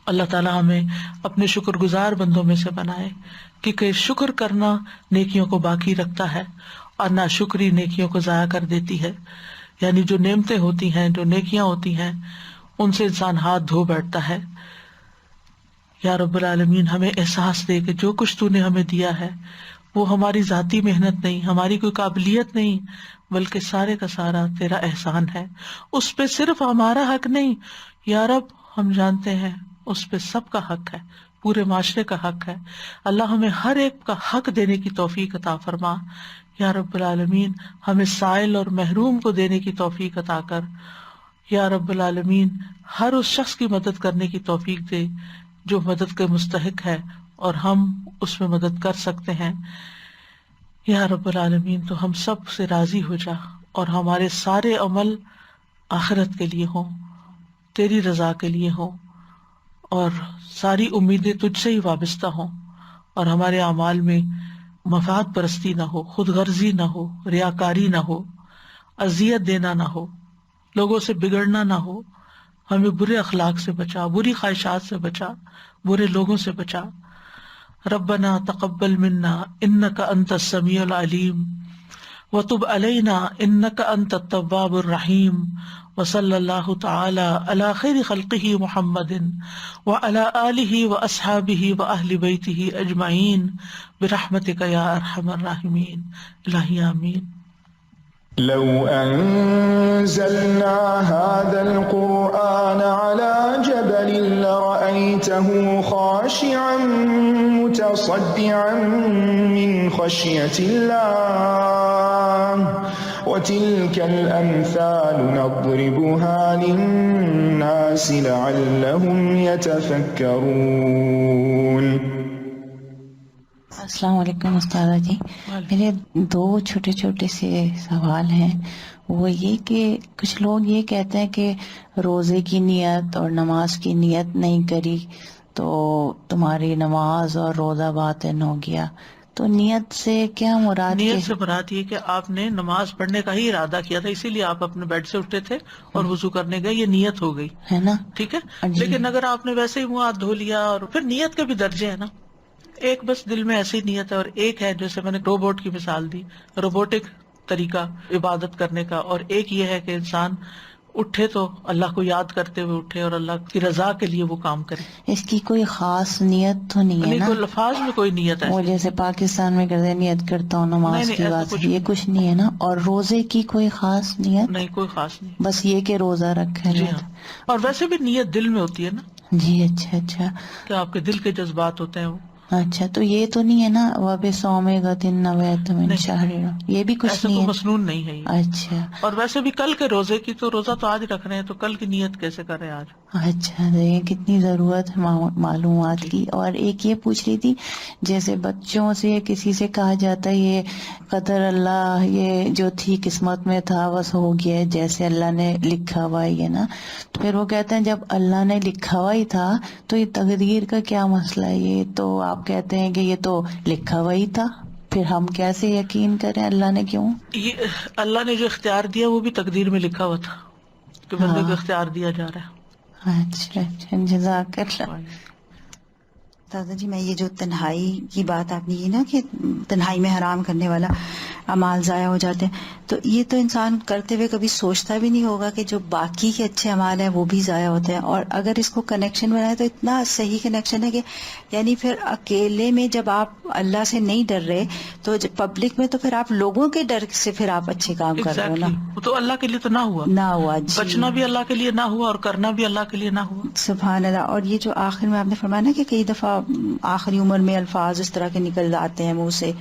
اللہ تعالیٰ ہمیں اپنے شکر گزار بندوں میں سے بنائے، کیونکہ شکر کرنا نیکیوں کو باقی رکھتا ہے اور ناشکری نیکیوں کو ضائع کر دیتی ہے۔ یعنی جو نعمتیں ہوتی ہیں، جو نیکیاں ہوتی ہیں، ان سے انسان ہاتھ دھو بیٹھتا ہے۔ یا رب العالمین ہمیں احساس دے کہ جو کچھ تو نے ہمیں دیا ہے وہ ہماری ذاتی محنت نہیں، ہماری کوئی قابلیت نہیں، بلکہ سارے کا سارا تیرا احسان ہے۔ اس پہ صرف ہمارا حق نہیں یا رب، ہم جانتے ہیں اس پہ سب کا حق ہے، پورے معاشرے کا حق ہے۔ اللہ ہمیں ہر ایک کا حق دینے کی توفیق عطا فرما۔ یا رب العالمین ہمیں سائل اور محروم کو دینے کی توفیق عطا کر۔ یا رب العالمین ہر اس شخص کی مدد کرنے کی توفیق دے جو مدد کے مستحق ہے اور ہم اس میں مدد کر سکتے ہیں۔ یا رب العالمین تو ہم سب سے راضی ہو جا اور ہمارے سارے عمل آخرت کے لیے ہوں، تیری رضا کے لیے ہوں، اور ساری امیدیں تجھ سے ہی وابستہ ہوں، اور ہمارے اعمال میں مفاد پرستی نہ ہو، خود غرضی نہ ہو، ریاکاری نہ ہو، اذیت دینا نہ ہو، لوگوں سے بگڑنا نہ ہو۔ ہمیں برے اخلاق سے بچا، بری خواہشات سے بچا، برے لوگوں سے بچا۔ ربنا تقبل منا انک انت السمیع العلیم وتب علینا انک انت التواب الرحیم، وصلی اللہ تعالی علی خیر خلقہ محمد وعلی آلہ واصحابہ واہل بیتہ اجمعین برحمتک یا ارحم الراحمین۔ الہی آمین۔ لو أنزلنا هذا القرآن على جبل لرأيته خاشعا متصدعا من خشية الله وتلك الأمثال نضربها للناس لعلهم يتفكرون۔ السلام علیکم استاذہ جی، میرے دو چھوٹے چھوٹے سے سوال ہیں۔ وہ یہ کہ کچھ لوگ یہ کہتے ہیں کہ روزے کی نیت اور نماز کی نیت نہیں کری تو تمہاری نماز اور روزہ باطل ہو گیا، تو نیت سے کیا مراد؟ نیت سے مراد یہ کہ آپ نے نماز پڑھنے کا ہی ارادہ کیا تھا، اسی لیے آپ اپنے بیڈ سے اٹھے تھے اور وضو کرنے گئے، یہ نیت ہو گئی ہے نا؟ ٹھیک ہے۔ جی۔ لیکن اگر آپ نے ویسے ہی منہ ہاتھ دھو لیا، اور پھر نیت کے بھی درجے ہیں نا، ایک بس دل میں ایسی نیت ہے، اور ایک ہے جیسے میں نے روبوٹ کی مثال دی، روبوٹک طریقہ عبادت کرنے کا، اور ایک یہ ہے کہ انسان اٹھے تو اللہ کو یاد کرتے ہوئے اٹھے اور اللہ کی رضا کے لیے وہ کام کرے۔ اس کی کوئی خاص نیت تو نہیں ہے نا؟ کوئی لفاظ میں کوئی نیت ہے وہ جیسے پاکستان میں کرتے ہیں نیت کرتا ہوں نماز نہیں، کی ایسا بات، کچھ یہ کچھ نہیں ہے نا؟ اور روزے کی کوئی خاص نیت؟ نہیں، کوئی خاص نہیں۔ بس یہ کہ روزہ رکھے جی نا۔ ہاں، اور ویسے بھی نیت دل میں ہوتی ہے نا، جی اچھا اچھا کہ آپ کے دل کے جذبات ہوتے ہیں وہ۔ اچھا، تو یہ تو نہیں ہے نا وَبِصَوْمِ نَوَيْتُ مِنْ شَهْرٍ، یہ بھی کچھ ایسا نہیں کوئی ہے؟ مسنون نہیں ہے یہ۔ اچھا اور ویسے بھی کل کے روزے کی تو روزہ تو آج رکھ رہے ہیں، تو کل کی نیت کیسے کر رہے ہیں آج؟ اچھا، یہ کتنی ضرورت ہے معلومات کی۔ اور ایک یہ پوچھ رہی تھی، جیسے بچوں سے کسی سے کہا جاتا ہے یہ قدر اللہ، یہ جو تھی قسمت میں تھا بس ہو گیا جیسے اللہ نے لکھا ہوا ہے یہ نا، تو پھر وہ کہتے ہیں جب اللہ نے لکھا ہوا ہی تھا تو یہ تقدیر کا کیا مسئلہ ہے؟ یہ تو آپ کہتے ہیں کہ یہ تو لکھا ہوا ہی تھا، پھر ہم کیسے یقین کریں اللہ نے کیوں؟ یہ اللہ نے جو اختیار دیا وہ بھی تقدیر میں لکھا ہوا تھا کہ بندے کو اختیار دیا جا رہا ہے۔ اچھا اچھا، جزاک اللہ۔ دادا جی، میں یہ جو تنہائی کی بات آپ نے کی نا کہ تنہائی میں حرام کرنے والا اعمال ضائع ہو جاتے ہیں، تو یہ تو انسان کرتے ہوئے کبھی سوچتا بھی نہیں ہوگا کہ جو باقی کے اچھے اعمال ہیں وہ بھی ضائع ہوتے ہیں۔ اور اگر اس کو کنیکشن بنائے تو اتنا صحیح کنیکشن ہے کہ یعنی پھر اکیلے میں جب آپ اللہ سے نہیں ڈر رہے تو پبلک میں تو پھر آپ لوگوں کے ڈر سے پھر آپ اچھے کام کر رہے ہو نا۔ وہ تو اللہ کے لیے تو نہ ہوا، نہ ہوا جی، بچنا بھی اللہ کے لیے نہ ہوا اور کرنا بھی اللہ کے لیے نہ ہوا۔ سبحان اللہ۔ اور یہ جو آخر میں آپ نے فرمایا نا کہ کئی دفعہ آخری عمر میں الفاظ اس طرح کے نکل آتے ہیں منہ سے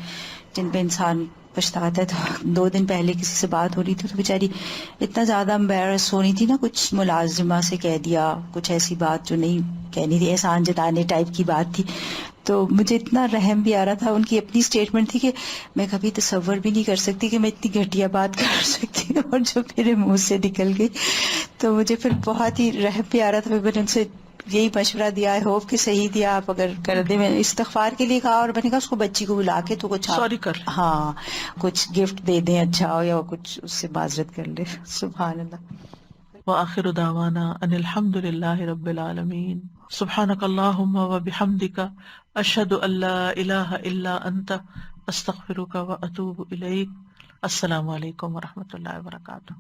جن پہ انسان پچھتاتا ہے۔ تو 2 دن پہلے کسی سے بات ہو رہی تھی تو بیچاری اتنا زیادہ امبیرس ہو رہی تھی نا، کچھ ملازمہ سے کہہ دیا کچھ ایسی بات جو نہیں کہنی تھی، احسان جتانے ٹائپ کی بات تھی، تو مجھے اتنا رحم بھی آ رہا تھا۔ ان کی اپنی اسٹیٹمنٹ تھی کہ میں کبھی تصور بھی نہیں کر سکتی کہ میں اتنی گھٹیا بات کر سکتی ہوں، اور جو میرے منہ سے نکل گئی تو مجھے پھر بہت ہی رحم بھی آ رہا تھا۔ میں نے ان سے یہی مشورہ دیا، آئی ہوپ کہ صحیح دیا. آپ اگر کر دیں، میں استغفار کے لیے کہا اور میں نے کہا اس کو بچی کو بلا کے تو کچھ سوری کر لیں. ہاں کچھ گفٹ دے دیں اچھا ہو، یا کچھ اس سے معذرت کر لے. سبحان اللہ. وآخر دعوانا ان الحمد للہ رب العالمین. سبحانک اللہم وبحمدک اشہد ان لا الہ الا انت استغفرک واتوب الیک. السلام علیکم ورحمۃ اللہ وبرکاتہ.